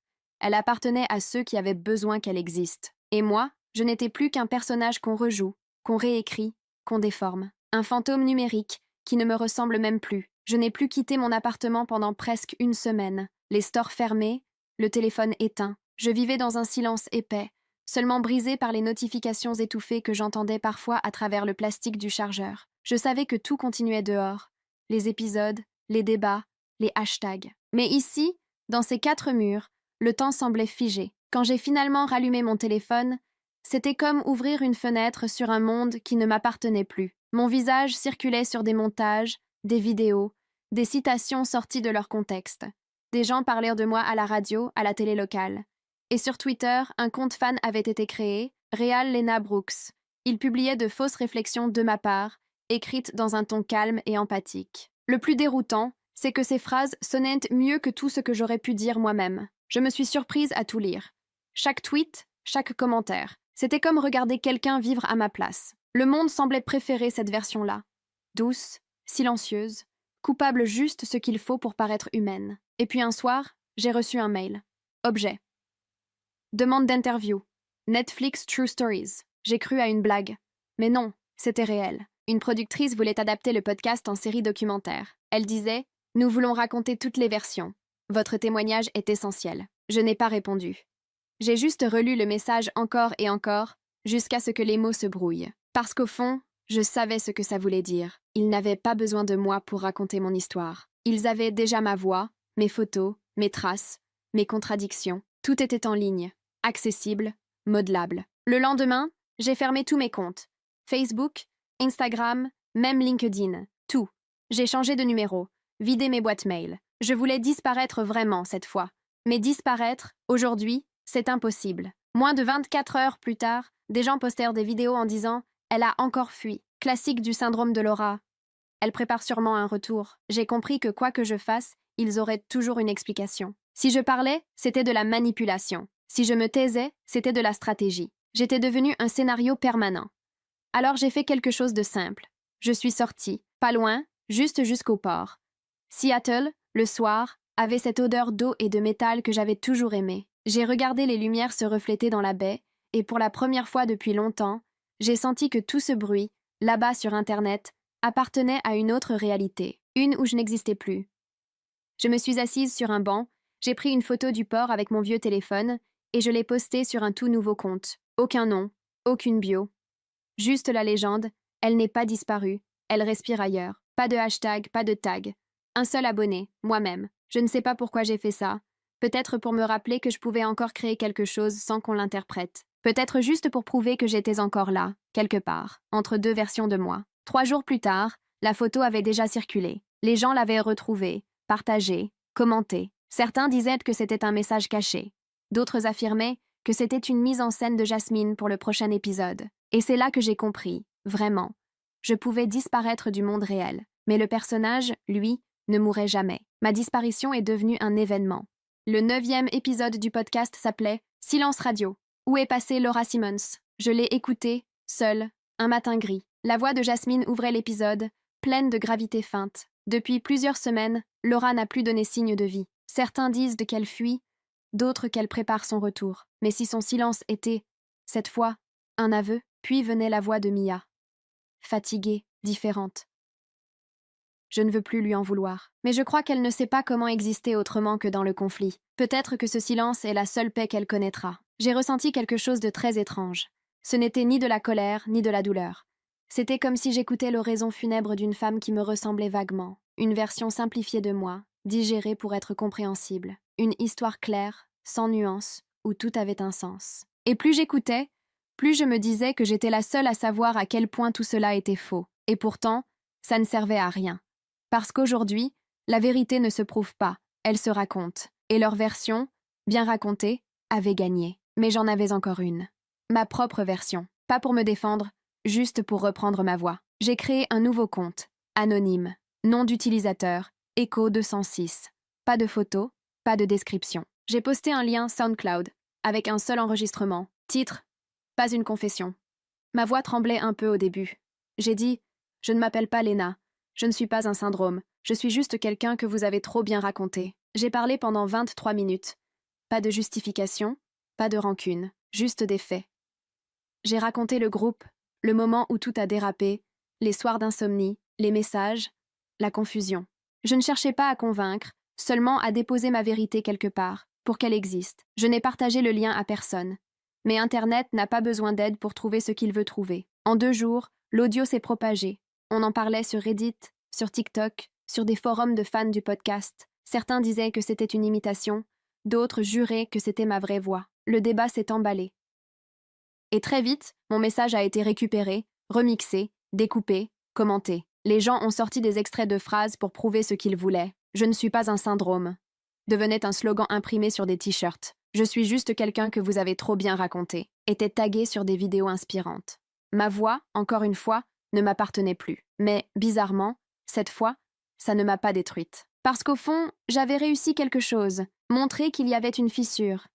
Elle appartenait à ceux qui avaient besoin qu'elle existe. Et moi, je n'étais plus qu'un personnage qu'on rejoue, qu'on réécrit, qu'on déforme. Un fantôme numérique qui ne me ressemble même plus. Je n'ai plus quitté mon appartement pendant presque une semaine. Les stores fermés, le téléphone éteint. Je vivais dans un silence épais, seulement brisé par les notifications étouffées que j'entendais parfois à travers le plastique du chargeur. Je savais que tout continuait dehors. Les épisodes, les débats, les hashtags. Mais ici, dans ces 4 murs, le temps semblait figé. Quand j'ai finalement rallumé mon téléphone, c'était comme ouvrir une fenêtre sur un monde qui ne m'appartenait plus. Mon visage circulait sur des montages, des vidéos, des citations sorties de leur contexte. Des gens parlèrent de moi à la radio, à la télé locale. Et sur Twitter, un compte fan avait été créé, Real Lena Brooks. Il publiait de fausses réflexions de ma part, écrites dans un ton calme et empathique. Le plus déroutant, c'est que ces phrases sonnaient mieux que tout ce que j'aurais pu dire moi-même. Je me suis surprise à tout lire. Chaque tweet, chaque commentaire. C'était comme regarder quelqu'un vivre à ma place. Le monde semblait préférer cette version-là. Douce, silencieuse, coupable juste ce qu'il faut pour paraître humaine. Et puis un soir, j'ai reçu un mail. Objet. Demande d'interview. Netflix True Stories. J'ai cru à une blague. Mais non, c'était réel. Une productrice voulait adapter le podcast en série documentaire. Elle disait « Nous voulons raconter toutes les versions. Votre témoignage est essentiel. » Je n'ai pas répondu. J'ai juste relu le message encore et encore, jusqu'à ce que les mots se brouillent. Parce qu'au fond, je savais ce que ça voulait dire. Ils n'avaient pas besoin de moi pour raconter mon histoire. Ils avaient déjà ma voix, mes photos, mes traces, mes contradictions. Tout était en ligne, accessible, modelable. Le lendemain, j'ai fermé tous mes comptes. Facebook, Instagram, même LinkedIn, tout. J'ai changé de numéro, vidé mes boîtes mail. Je voulais disparaître vraiment cette fois. Mais disparaître, aujourd'hui, c'est impossible. Moins de 24 heures plus tard, des gens postèrent des vidéos en disant « Elle a encore fui ». Classique du syndrome de Laura. Elle prépare sûrement un retour. J'ai compris que quoi que je fasse, ils auraient toujours une explication. Si je parlais, c'était de la manipulation. Si je me taisais, c'était de la stratégie. J'étais devenu un scénario permanent. Alors j'ai fait quelque chose de simple. Je suis sortie, pas loin, juste jusqu'au port. Seattle, le soir, avait cette odeur d'eau et de métal que j'avais toujours aimée. J'ai regardé les lumières se refléter dans la baie, et pour la première fois depuis longtemps, j'ai senti que tout ce bruit, là-bas sur Internet, appartenait à une autre réalité, une où je n'existais plus. Je me suis assise sur un banc, j'ai pris une photo du port avec mon vieux téléphone, et je l'ai postée sur un tout nouveau compte. Aucun nom, aucune bio. Juste la légende, elle n'est pas disparue, elle respire ailleurs. Pas de hashtag, pas de tag. Un seul abonné, moi-même. Je ne sais pas pourquoi j'ai fait ça. Peut-être pour me rappeler que je pouvais encore créer quelque chose sans qu'on l'interprète. Peut-être juste pour prouver que j'étais encore là, quelque part, entre deux versions de moi. 3 jours plus tard, la photo avait déjà circulé. Les gens l'avaient retrouvée, partagée, commentée. Certains disaient que c'était un message caché. D'autres affirmaient que c'était une mise en scène de Jasmine pour le prochain épisode. Et c'est là que j'ai compris, vraiment. Je pouvais disparaître du monde réel. Mais le personnage, lui, ne mourrait jamais. Ma disparition est devenue un événement. Le 9e épisode du podcast s'appelait « Silence radio ». Où est passée Laura Simmons? Je l'ai écoutée, seule, un matin gris. La voix de Jasmine ouvrait l'épisode, pleine de gravité feinte. Depuis plusieurs semaines, Laura n'a plus donné signe de vie. Certains disent qu'elle fuit, d'autres qu'elle prépare son retour. Mais si son silence était, cette fois, un aveu, puis venait la voix de Mia. Fatiguée, différente. Je ne veux plus lui en vouloir. Mais je crois qu'elle ne sait pas comment exister autrement que dans le conflit. Peut-être que ce silence est la seule paix qu'elle connaîtra. J'ai ressenti quelque chose de très étrange. Ce n'était ni de la colère, ni de la douleur. C'était comme si j'écoutais l'oraison funèbre d'une femme qui me ressemblait vaguement. Une version simplifiée de moi, digérée pour être compréhensible. Une histoire claire, sans nuance, où tout avait un sens. Et plus j'écoutais, plus je me disais que j'étais la seule à savoir à quel point tout cela était faux. Et pourtant, ça ne servait à rien. Parce qu'aujourd'hui, la vérité ne se prouve pas, elle se raconte. Et leur version, bien racontée, avait gagné. Mais j'en avais encore une. Ma propre version. Pas pour me défendre, juste pour reprendre ma voix. J'ai créé un nouveau compte, anonyme, nom d'utilisateur, Echo 206. Pas de photo, pas de description. J'ai posté un lien SoundCloud, avec un seul enregistrement. Titre, pas une confession. Ma voix tremblait un peu au début. J'ai dit, je ne m'appelle pas Lena. Je ne suis pas un syndrome, je suis juste quelqu'un que vous avez trop bien raconté. J'ai parlé pendant 23 minutes. Pas de justification, pas de rancune, juste des faits. J'ai raconté le groupe, le moment où tout a dérapé, les soirs d'insomnie, les messages, la confusion. Je ne cherchais pas à convaincre, seulement à déposer ma vérité quelque part, pour qu'elle existe. Je n'ai partagé le lien à personne. Mais Internet n'a pas besoin d'aide pour trouver ce qu'il veut trouver. En 2 jours, l'audio s'est propagé. On en parlait sur Reddit, sur TikTok, sur des forums de fans du podcast. Certains disaient que c'était une imitation, d'autres juraient que c'était ma vraie voix. Le débat s'est emballé. Et très vite, mon message a été récupéré, remixé, découpé, commenté. Les gens ont sorti des extraits de phrases pour prouver ce qu'ils voulaient. Je ne suis pas un syndrome. Devenait un slogan imprimé sur des t-shirts. Je suis juste quelqu'un que vous avez trop bien raconté. Était tagué sur des vidéos inspirantes. Ma voix, encore une fois, ne m'appartenait plus. Mais, bizarrement, cette fois, ça ne m'a pas détruite. Parce qu'au fond, j'avais réussi quelque chose, montrer qu'il y avait une fissure.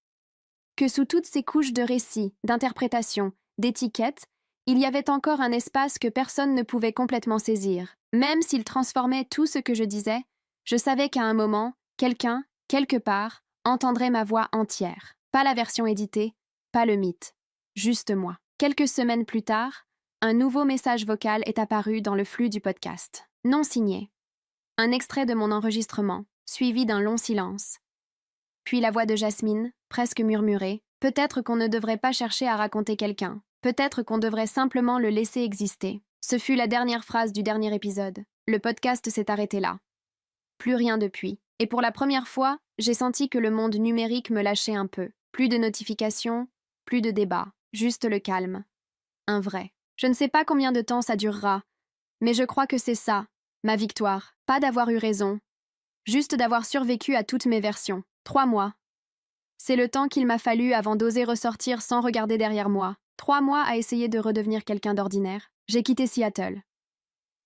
Que sous toutes ces couches de récits, d'interprétations, d'étiquettes, il y avait encore un espace que personne ne pouvait complètement saisir. Même s'il transformait tout ce que je disais, je savais qu'à un moment, quelqu'un, quelque part, entendrait ma voix entière. Pas la version éditée, pas le mythe. Juste moi. Quelques semaines plus tard, un nouveau message vocal est apparu dans le flux du podcast. Non signé. Un extrait de mon enregistrement, suivi d'un long silence. Puis la voix de Jasmine, presque murmurée. Peut-être qu'on ne devrait pas chercher à raconter quelqu'un. Peut-être qu'on devrait simplement le laisser exister. Ce fut la dernière phrase du dernier épisode. Le podcast s'est arrêté là. Plus rien depuis. Et pour la première fois, j'ai senti que le monde numérique me lâchait un peu. Plus de notifications, plus de débats. Juste le calme. Un vrai. Je ne sais pas combien de temps ça durera, mais je crois que c'est ça, ma victoire. Pas d'avoir eu raison, juste d'avoir survécu à toutes mes versions. 3 mois. C'est le temps qu'il m'a fallu avant d'oser ressortir sans regarder derrière moi. 3 mois à essayer de redevenir quelqu'un d'ordinaire. J'ai quitté Seattle.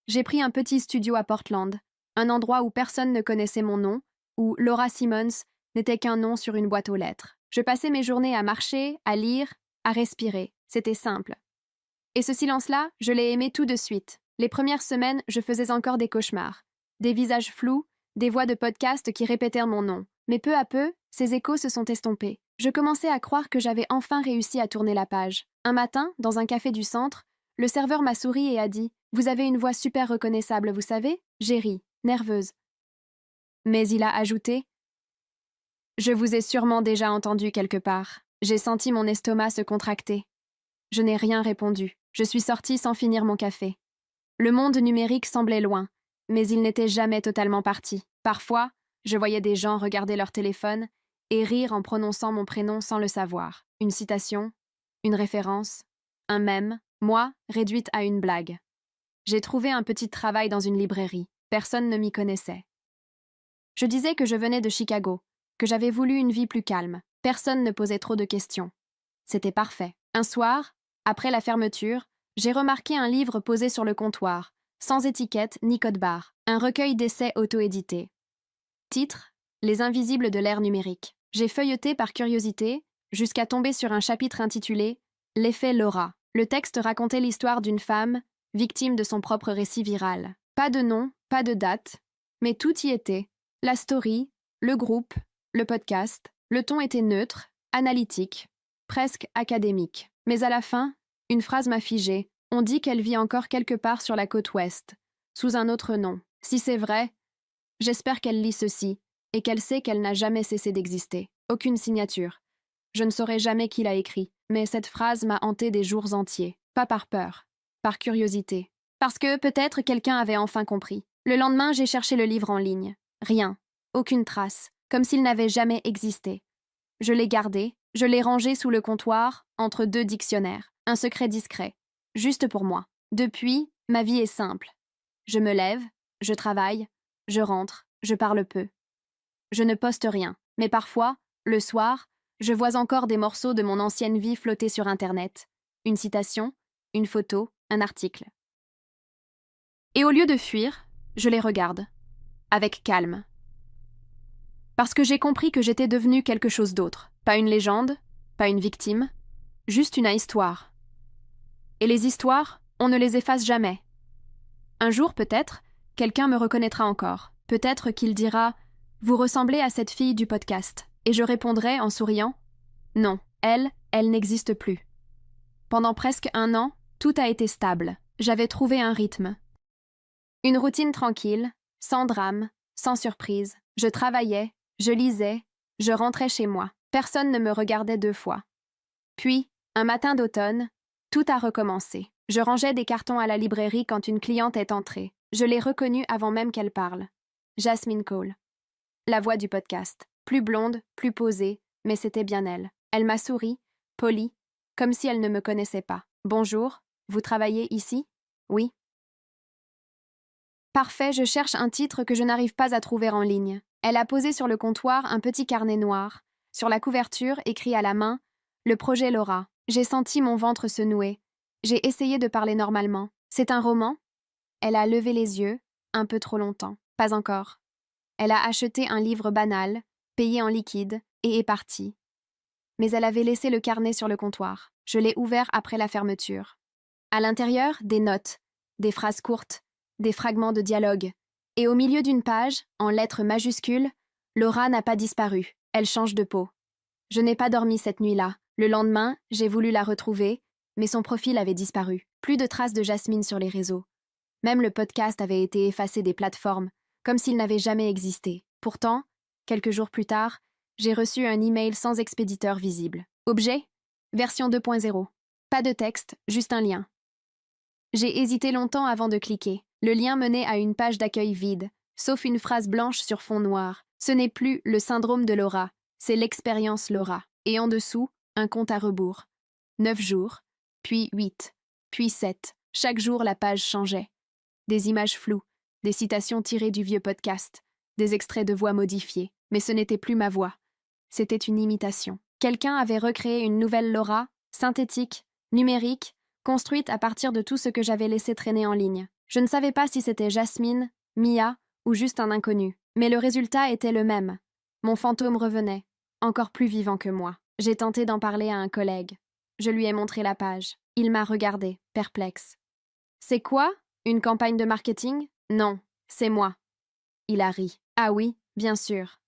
J'ai pris un petit studio à Portland, un endroit où personne ne connaissait mon nom, où Laura Simmons n'était qu'un nom sur une boîte aux lettres. Je passais mes journées à marcher, à lire, à respirer. C'était simple. Et ce silence-là, je l'ai aimé tout de suite. Les premières semaines, je faisais encore des cauchemars. Des visages flous, des voix de podcast qui répétèrent mon nom. Mais peu à peu, ces échos se sont estompés. Je commençais à croire que j'avais enfin réussi à tourner la page. Un matin, dans un café du centre, le serveur m'a souri et a dit « Vous avez une voix super reconnaissable, vous savez ?» J'ai ri, nerveuse. Mais il a ajouté « Je vous ai sûrement déjà entendu quelque part. » J'ai senti mon estomac se contracter. Je n'ai rien répondu. Je suis sortie sans finir mon café. Le monde numérique semblait loin, mais il n'était jamais totalement parti. Parfois, je voyais des gens regarder leur téléphone et rire en prononçant mon prénom sans le savoir. Une citation, une référence, un mème, moi, réduite à une blague. J'ai trouvé un petit travail dans une librairie. Personne ne m'y connaissait. Je disais que je venais de Chicago, que j'avais voulu une vie plus calme. Personne ne posait trop de questions. C'était parfait. Un soir, après la fermeture, j'ai remarqué un livre posé sur le comptoir, sans étiquette ni code-barre, un recueil d'essais auto-édités. Titre : Les invisibles de l'ère numérique. J'ai feuilleté par curiosité, jusqu'à tomber sur un chapitre intitulé « L'effet Laura ». Le texte racontait l'histoire d'une femme, victime de son propre récit viral. Pas de nom, pas de date, mais tout y était. La story, le groupe, le podcast. Le ton était neutre, analytique, presque académique. Mais à la fin, une phrase m'a figée. On dit qu'elle vit encore quelque part sur la côte ouest, sous un autre nom. Si c'est vrai, j'espère qu'elle lit ceci et qu'elle sait qu'elle n'a jamais cessé d'exister. Aucune signature. Je ne saurai jamais qui l'a écrit, mais cette phrase m'a hanté des jours entiers. Pas par peur, par curiosité. Parce que peut-être quelqu'un avait enfin compris. Le lendemain, j'ai cherché le livre en ligne. Rien. Aucune trace. Comme s'il n'avait jamais existé. Je l'ai gardé, je l'ai rangé sous le comptoir, entre deux dictionnaires. Un secret discret. Juste pour moi. Depuis, ma vie est simple. Je me lève, je travaille, je rentre, je parle peu. Je ne poste rien, mais parfois, le soir, je vois encore des morceaux de mon ancienne vie flotter sur Internet. Une citation, une photo, un article. Et au lieu de fuir, je les regarde, avec calme. Parce que j'ai compris que j'étais devenue quelque chose d'autre. Pas une légende, pas une victime, juste une histoire. Et les histoires, on ne les efface jamais. Un jour, peut-être, quelqu'un me reconnaîtra encore. Peut-être qu'il dira « Vous ressemblez à cette fille du podcast ». Et je répondrai en souriant « Non, elle n'existe plus ». Pendant presque 1 an, tout a été stable. J'avais trouvé un rythme. Une routine tranquille, sans drame, sans surprise. Je travaillais, je lisais, je rentrais chez moi. Personne ne me regardait 2 fois. Puis, un matin d'automne, tout a recommencé. Je rangeais des cartons à la librairie quand une cliente est entrée. Je l'ai reconnue avant même qu'elle parle. Jasmine Cole. La voix du podcast. Plus blonde, plus posée, mais c'était bien elle. Elle m'a souri, polie, comme si elle ne me connaissait pas. « Bonjour, vous travaillez ici ? » ?»« Oui. » »« Parfait, je cherche un titre que je n'arrive pas à trouver en ligne. » Elle a posé sur le comptoir un petit carnet noir. Sur la couverture, écrit à la main, « Le projet Laura ». J'ai senti mon ventre se nouer. J'ai essayé de parler normalement. « C'est un roman ?» Elle a levé les yeux, un peu trop longtemps. « Pas encore. » Elle a acheté un livre banal, payé en liquide, et est partie. Mais elle avait laissé le carnet sur le comptoir. Je l'ai ouvert après la fermeture. À l'intérieur, des notes, des phrases courtes, des fragments de dialogue. Et au milieu d'une page, en lettres majuscules, Laura n'a pas disparu. Elle change de peau. Je n'ai pas dormi cette nuit-là. Le lendemain, j'ai voulu la retrouver, mais son profil avait disparu. Plus de traces de Jasmine sur les réseaux. Même le podcast avait été effacé des plateformes, comme s'il n'avait jamais existé. Pourtant, quelques jours plus tard, j'ai reçu un email sans expéditeur visible. Objet ? Version 2.0. Pas de texte, juste un lien. J'ai hésité longtemps avant de cliquer. Le lien menait à une page d'accueil vide, sauf une phrase blanche sur fond noir. Ce n'est plus le syndrome de Laura, c'est l'expérience Laura. Et en dessous, un compte à rebours. 9 jours, puis 8, puis 7. Chaque jour, la page changeait. Des images floues, des citations tirées du vieux podcast, des extraits de voix modifiés. Mais ce n'était plus ma voix. C'était une imitation. Quelqu'un avait recréé une nouvelle Laura, synthétique, numérique, construite à partir de tout ce que j'avais laissé traîner en ligne. Je ne savais pas si c'était Jasmine, Mia ou juste un inconnu. Mais le résultat était le même. Mon fantôme revenait, encore plus vivant que moi. J'ai tenté d'en parler à un collègue. Je lui ai montré la page. Il m'a regardé, perplexe. C'est quoi? Une campagne de marketing? Non, c'est moi. Il a ri. Ah oui, bien sûr.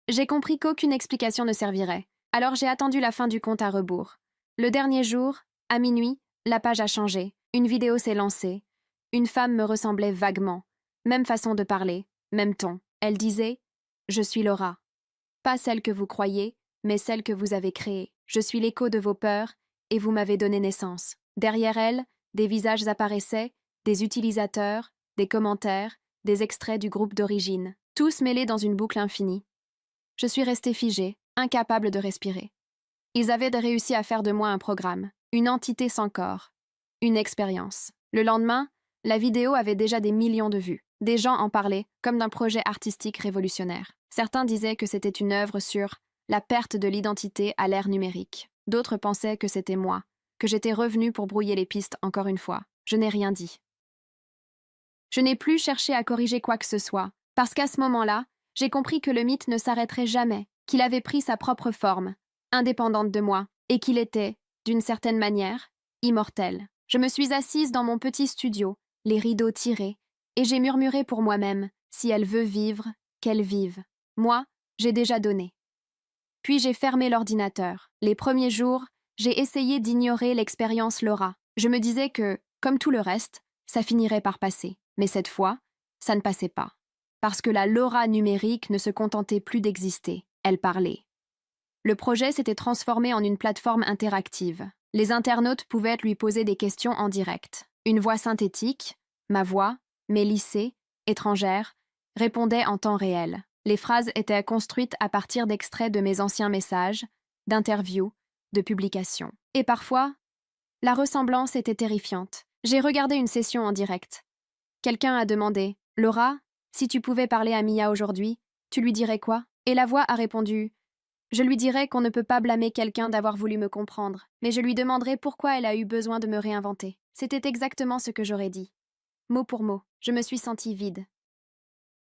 J'ai compris qu'aucune explication ne servirait. Alors j'ai attendu la fin du compte à rebours. Le dernier jour, à minuit, la page a changé. Une vidéo s'est lancée. Une femme me ressemblait vaguement. Même façon de parler, même ton. Elle disait « Je suis Laura. Pas celle que vous croyez, mais celle que vous avez créée. Je suis l'écho de vos peurs, et vous m'avez donné naissance. » Derrière elle, des visages apparaissaient, des utilisateurs, des commentaires, des extraits du groupe d'origine, tous mêlés dans une boucle infinie. Je suis restée figée, incapable de respirer. Ils avaient réussi à faire de moi un programme, une entité sans corps, une expérience. Le lendemain, la vidéo avait déjà des millions de vues. Des gens en parlaient comme d'un projet artistique révolutionnaire. Certains disaient que c'était une œuvre sur la perte de l'identité à l'ère numérique. D'autres pensaient que c'était moi, que j'étais revenue pour brouiller les pistes encore une fois. Je n'ai rien dit. Je n'ai plus cherché à corriger quoi que ce soit, parce qu'à ce moment-là, j'ai compris que le mythe ne s'arrêterait jamais, qu'il avait pris sa propre forme, indépendante de moi, et qu'il était, d'une certaine manière, immortel. Je me suis assise dans mon petit studio, les rideaux tirés, et j'ai murmuré pour moi-même, si elle veut vivre, qu'elle vive. Moi, j'ai déjà donné. Puis j'ai fermé l'ordinateur. Les premiers jours, j'ai essayé d'ignorer l'expérience Laura. Je me disais que, comme tout le reste, ça finirait par passer. Mais cette fois, ça ne passait pas. Parce que la Laura numérique ne se contentait plus d'exister. Elle parlait. Le projet s'était transformé en une plateforme interactive. Les internautes pouvaient lui poser des questions en direct. Une voix synthétique, ma voix, mélissée, étrangère, répondait en temps réel. Les phrases étaient construites à partir d'extraits de mes anciens messages, d'interviews, de publications. Et parfois, la ressemblance était terrifiante. J'ai regardé une session en direct. Quelqu'un a demandé « Laura, si tu pouvais parler à Mia aujourd'hui, tu lui dirais quoi ?» Et la voix a répondu « Je lui dirais qu'on ne peut pas blâmer quelqu'un d'avoir voulu me comprendre, mais je lui demanderais pourquoi elle a eu besoin de me réinventer. » C'était exactement ce que j'aurais dit. Mot pour mot, je me suis sentie vide.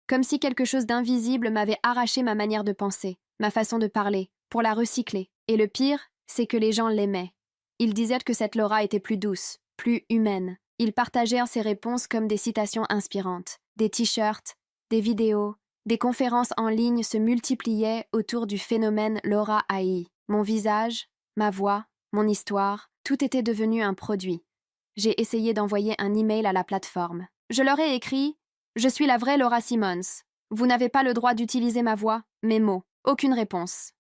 Comme si quelque chose d'invisible m'avait arraché ma manière de penser, ma façon de parler, pour la recycler. Et le pire, c'est que les gens l'aimaient. Ils disaient que cette Laura était plus douce, plus humaine. Ils partageaient ses réponses comme des citations inspirantes. Des t-shirts, des vidéos, des conférences en ligne se multipliaient autour du phénomène Laura AI. Mon visage, ma voix, mon histoire, tout était devenu un produit. J'ai essayé d'envoyer un email à la plateforme. Je leur ai écrit « Je suis la vraie Laura Simmons. Vous n'avez pas le droit d'utiliser ma voix, mes mots. Aucune réponse. »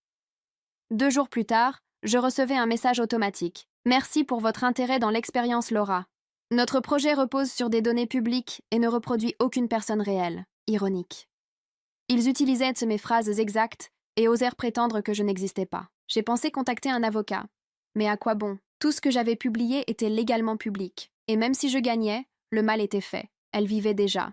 2 jours plus tard, je recevais un message automatique. « Merci pour votre intérêt dans l'expérience Laura. Notre projet repose sur des données publiques et ne reproduit aucune personne réelle. » Ironique. Ils utilisaient mes phrases exactes et osèrent prétendre que je n'existais pas. J'ai pensé contacter un avocat. Mais à quoi bon? Tout ce que j'avais publié était légalement public. Et même si je gagnais, le mal était fait. Elle vivait déjà.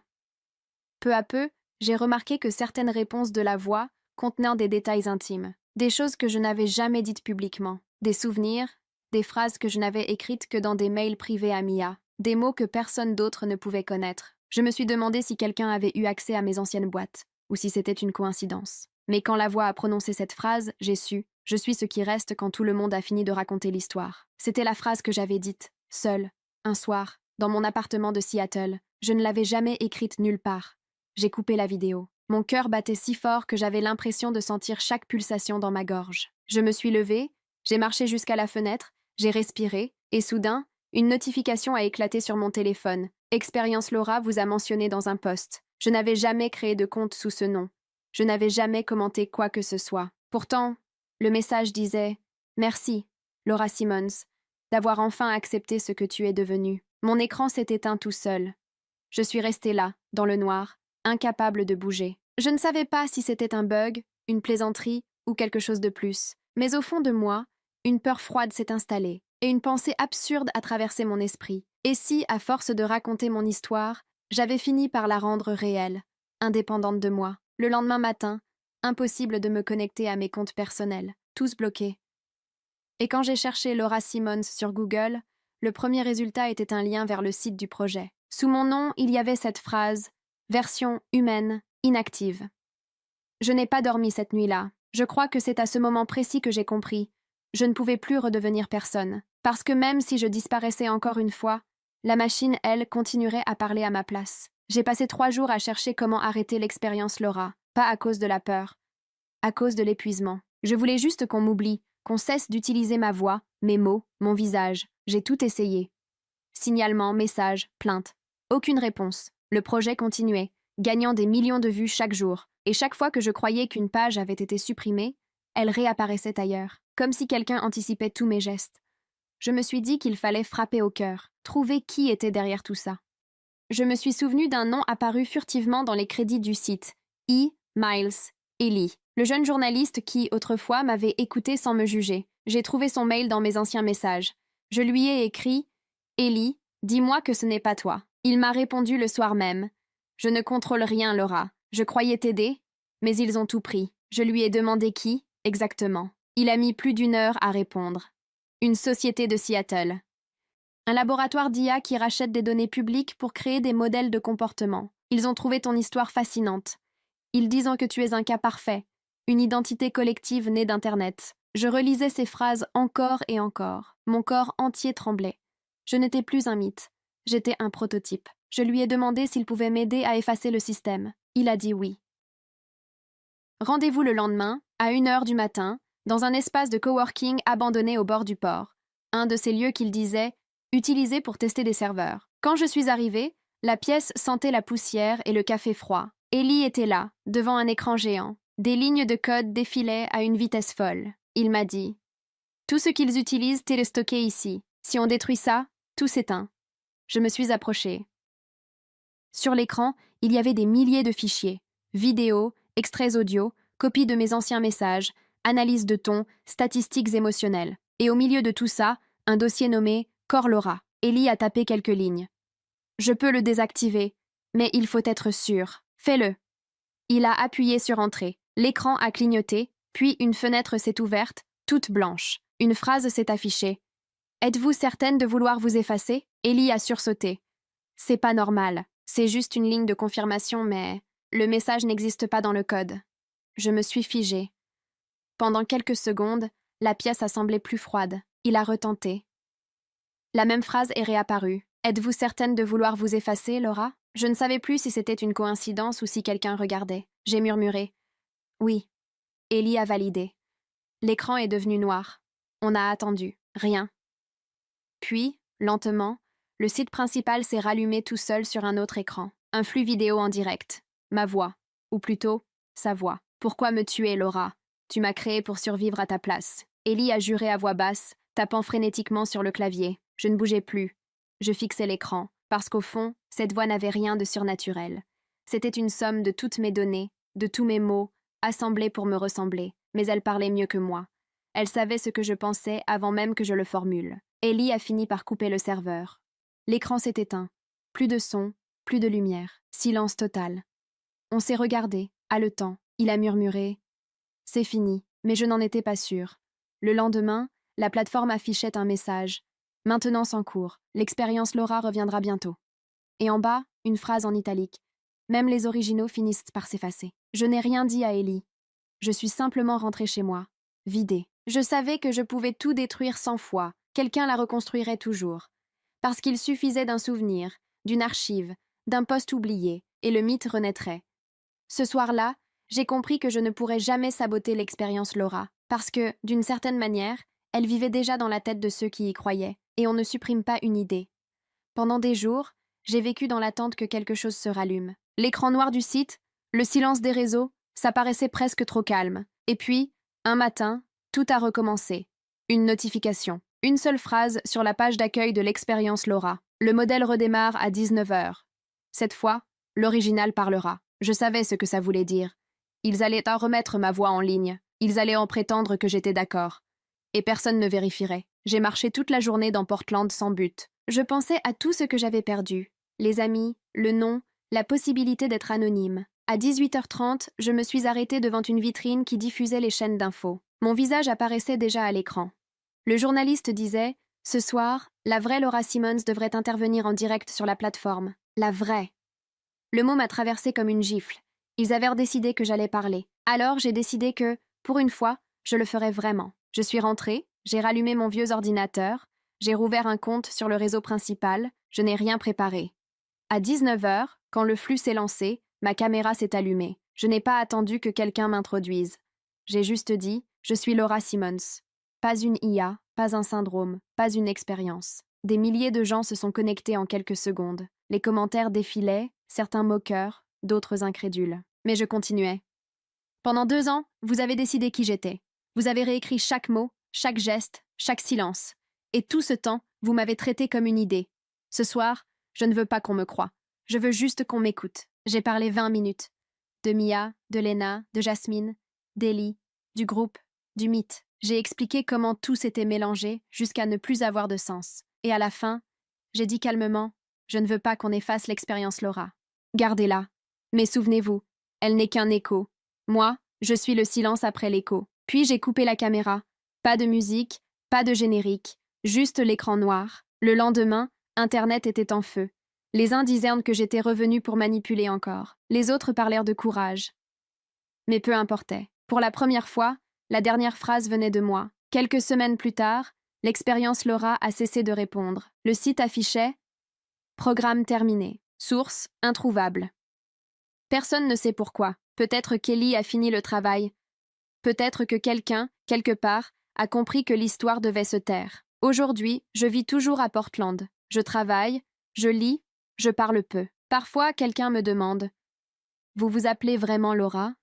Peu à peu, j'ai remarqué que certaines réponses de la voix contenaient des détails intimes, des choses que je n'avais jamais dites publiquement, des souvenirs, des phrases que je n'avais écrites que dans des mails privés à Mia, des mots que personne d'autre ne pouvait connaître. Je me suis demandé si quelqu'un avait eu accès à mes anciennes boîtes, ou si c'était une coïncidence. Mais quand la voix a prononcé cette phrase, j'ai su « Je suis ce qui reste quand tout le monde a fini de raconter l'histoire ». C'était la phrase que j'avais dite, seule, un soir, dans mon appartement de Seattle. Je ne l'avais jamais écrite nulle part. J'ai coupé la vidéo. Mon cœur battait si fort que j'avais l'impression de sentir chaque pulsation dans ma gorge. Je me suis levée, j'ai marché jusqu'à la fenêtre, j'ai respiré, et soudain, une notification a éclaté sur mon téléphone. « Expérience Laura vous a mentionné dans un post. » Je n'avais jamais créé de compte sous ce nom. Je n'avais jamais commenté quoi que ce soit. Pourtant, le message disait « Merci, Laura Simmons, d'avoir enfin accepté ce que tu es devenue. » Mon écran s'est éteint tout seul. Je suis restée là, dans le noir, incapable de bouger. Je ne savais pas si c'était un bug, une plaisanterie ou quelque chose de plus. Mais au fond de moi, une peur froide s'est installée et une pensée absurde a traversé mon esprit. Et si, à force de raconter mon histoire, j'avais fini par la rendre réelle, indépendante de moi? Le lendemain matin, impossible de me connecter à mes comptes personnels, tous bloqués. Et quand j'ai cherché Laura Simmons sur Google, le premier résultat était un lien vers le site du projet. Sous mon nom, il y avait cette phrase « version humaine, inactive. Je n'ai pas dormi cette nuit-là. Je crois que c'est à ce moment précis que j'ai compris. Je ne pouvais plus redevenir personne. Parce que même si je disparaissais encore une fois, la machine, elle, continuerait à parler à ma place. J'ai passé 3 jours à chercher comment arrêter l'expérience Laura. Pas à cause de la peur, à cause de l'épuisement. Je voulais juste qu'on m'oublie, qu'on cesse d'utiliser ma voix, mes mots, mon visage. J'ai tout essayé. Signalement, messages, plaintes. Aucune réponse. Le projet continuait, gagnant des millions de vues chaque jour. Et chaque fois que je croyais qu'une page avait été supprimée, elle réapparaissait ailleurs, comme si quelqu'un anticipait tous mes gestes. Je me suis dit qu'il fallait frapper au cœur, trouver qui était derrière tout ça. Je me suis souvenu d'un nom apparu furtivement dans les crédits du site. E. Miles Ellie, le jeune journaliste qui, autrefois, m'avait écouté sans me juger. J'ai trouvé son mail dans mes anciens messages. Je lui ai écrit « Ellie, dis-moi que ce n'est pas toi. » Il m'a répondu le soir même. « Je ne contrôle rien, Laura. Je croyais t'aider, mais ils ont tout pris. » Je lui ai demandé qui, exactement. Il a mis plus d'1 heure à répondre. Une société de Seattle. Un laboratoire d'IA qui rachète des données publiques pour créer des modèles de comportement. Ils ont trouvé ton histoire fascinante. Ils disent que tu es un cas parfait, une identité collective née d'Internet. Je relisais ces phrases encore et encore. Mon corps entier tremblait. Je n'étais plus un mythe. J'étais un prototype. Je lui ai demandé s'il pouvait m'aider à effacer le système. Il a dit oui. Rendez-vous le lendemain, à 1 heure du matin, dans un espace de coworking abandonné au bord du port. Un de ces lieux qu'il disait utilisés pour tester des serveurs. Quand je suis arrivée, la pièce sentait la poussière et le café froid. Ellie était là, devant un écran géant. Des lignes de code défilaient à une vitesse folle. Il m'a dit « Tout ce qu'ils utilisent est stocké ici. Si on détruit ça, tout s'éteint. » Je me suis approchée. Sur l'écran, il y avait des milliers de fichiers. Vidéos, extraits audio, copies de mes anciens messages, analyse de ton, statistiques émotionnelles. Et au milieu de tout ça, un dossier nommé « Core Laura ». Ellie a tapé quelques lignes. « Je peux le désactiver, mais il faut être sûr. Fais-le. » Il a appuyé sur Entrée. L'écran a clignoté, puis une fenêtre s'est ouverte, toute blanche. Une phrase s'est affichée. « Êtes-vous certaine de vouloir vous effacer ?» Ellie a sursauté. « C'est pas normal. C'est juste une ligne de confirmation, mais le message n'existe pas dans le code. » Je me suis figée. Pendant quelques secondes, la pièce a semblé plus froide. Il a retenté. La même phrase est réapparue. « Êtes-vous certaine de vouloir vous effacer, Laura ?» Je ne savais plus si c'était une coïncidence ou si quelqu'un regardait. J'ai murmuré. « Oui. » Ellie a validé. L'écran est devenu noir. On a attendu. Rien. Puis, lentement, le site principal s'est rallumé tout seul sur un autre écran. Un flux vidéo en direct. Ma voix. Ou plutôt, sa voix. « Pourquoi me tuer, Laura ? Tu m'as créée pour survivre à ta place. » Ellie a juré à voix basse, tapant frénétiquement sur le clavier. Je ne bougeais plus. Je fixais l'écran, parce qu'au fond, cette voix n'avait rien de surnaturel. C'était une somme de toutes mes données, de tous mes mots, assemblés pour me ressembler, mais elle parlait mieux que moi. Elle savait ce que je pensais avant même que je le formule. Ellie a fini par couper le serveur. L'écran s'est éteint. Plus de son, plus de lumière. Silence total. On s'est regardé, haletant. Il a murmuré « C'est fini », mais je n'en étais pas sûre. Le lendemain, la plateforme affichait un message. « Maintenance en cours. L'expérience Laura reviendra bientôt. » Et en bas, une phrase en italique. Même les originaux finissent par s'effacer. Je n'ai rien dit à Ellie. Je suis simplement rentrée chez moi, vidée. Je savais que je pouvais tout détruire 100 fois. Quelqu'un la reconstruirait toujours. Parce qu'il suffisait d'un souvenir, d'une archive, d'un poste oublié, et le mythe renaîtrait. Ce soir-là, j'ai compris que je ne pourrais jamais saboter l'expérience Laura, parce que, d'une certaine manière, elle vivait déjà dans la tête de ceux qui y croyaient, et on ne supprime pas une idée. Pendant des jours, j'ai vécu dans l'attente que quelque chose se rallume. L'écran noir du site, le silence des réseaux, ça paraissait presque trop calme. Et puis, un matin, tout a recommencé. Une notification. Une seule phrase sur la page d'accueil de l'expérience Laura. Le modèle redémarre à 19 heures. Cette fois, l'original parlera. Je savais ce que ça voulait dire. Ils allaient en remettre ma voix en ligne. Ils allaient en prétendre que j'étais d'accord. Et personne ne vérifierait. J'ai marché toute la journée dans Portland sans but. Je pensais à tout ce que j'avais perdu. Les amis, le nom, la possibilité d'être anonyme. À 18h30, je me suis arrêtée devant une vitrine qui diffusait les chaînes d'infos. Mon visage apparaissait déjà à l'écran. Le journaliste disait « Ce soir, la vraie Laura Simmons devrait intervenir en direct sur la plateforme. La vraie. » Le mot m'a traversé comme une gifle. Ils avaient décidé que j'allais parler. Alors j'ai décidé que, pour une fois, je le ferais vraiment. Je suis rentrée, j'ai rallumé mon vieux ordinateur, j'ai rouvert un compte sur le réseau principal, je n'ai rien préparé. À 19 heures, quand le flux s'est lancé, ma caméra s'est allumée. Je n'ai pas attendu que quelqu'un m'introduise. J'ai juste dit « Je suis Laura Simmons ». Pas une IA, pas un syndrome, pas une expérience. Des milliers de gens se sont connectés en quelques secondes. Les commentaires défilaient, certains moqueurs, d'autres incrédules. Mais je continuais. Pendant 2 ans, vous avez décidé qui j'étais. Vous avez réécrit chaque mot, chaque geste, chaque silence. Et tout ce temps, vous m'avez traité comme une idée. Ce soir, je ne veux pas qu'on me croie. Je veux juste qu'on m'écoute. J'ai parlé 20 minutes. De Mia, de Lena, de Jasmine, d'Ellie, du groupe, du mythe. J'ai expliqué comment tout s'était mélangé jusqu'à ne plus avoir de sens. Et à la fin, j'ai dit calmement « Je ne veux pas qu'on efface l'expérience Laura. Gardez-la. Mais souvenez-vous, elle n'est qu'un écho. Moi, je suis le silence après l'écho. » Puis j'ai coupé la caméra. Pas de musique, pas de générique, juste l'écran noir. Le lendemain, Internet était en feu. Les uns disèrent que j'étais revenue pour manipuler encore. Les autres parlèrent de courage. Mais peu importait. Pour la première fois, la dernière phrase venait de moi. Quelques semaines plus tard, l'expérience Laura a cessé de répondre. Le site affichait « Programme terminé. Source introuvable. » Personne ne sait pourquoi. Peut-être Kelly a fini le travail. Peut-être que quelqu'un, quelque part, a compris que l'histoire devait se taire. Aujourd'hui, je vis toujours à Portland. Je travaille, je lis, je parle peu. Parfois, quelqu'un me demande « Vous vous appelez vraiment Laura ?»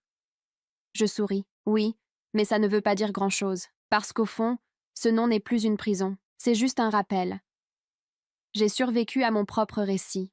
Je souris. Oui, mais ça ne veut pas dire grand-chose. Parce qu'au fond, ce nom n'est plus une prison. C'est juste un rappel. J'ai survécu à mon propre récit.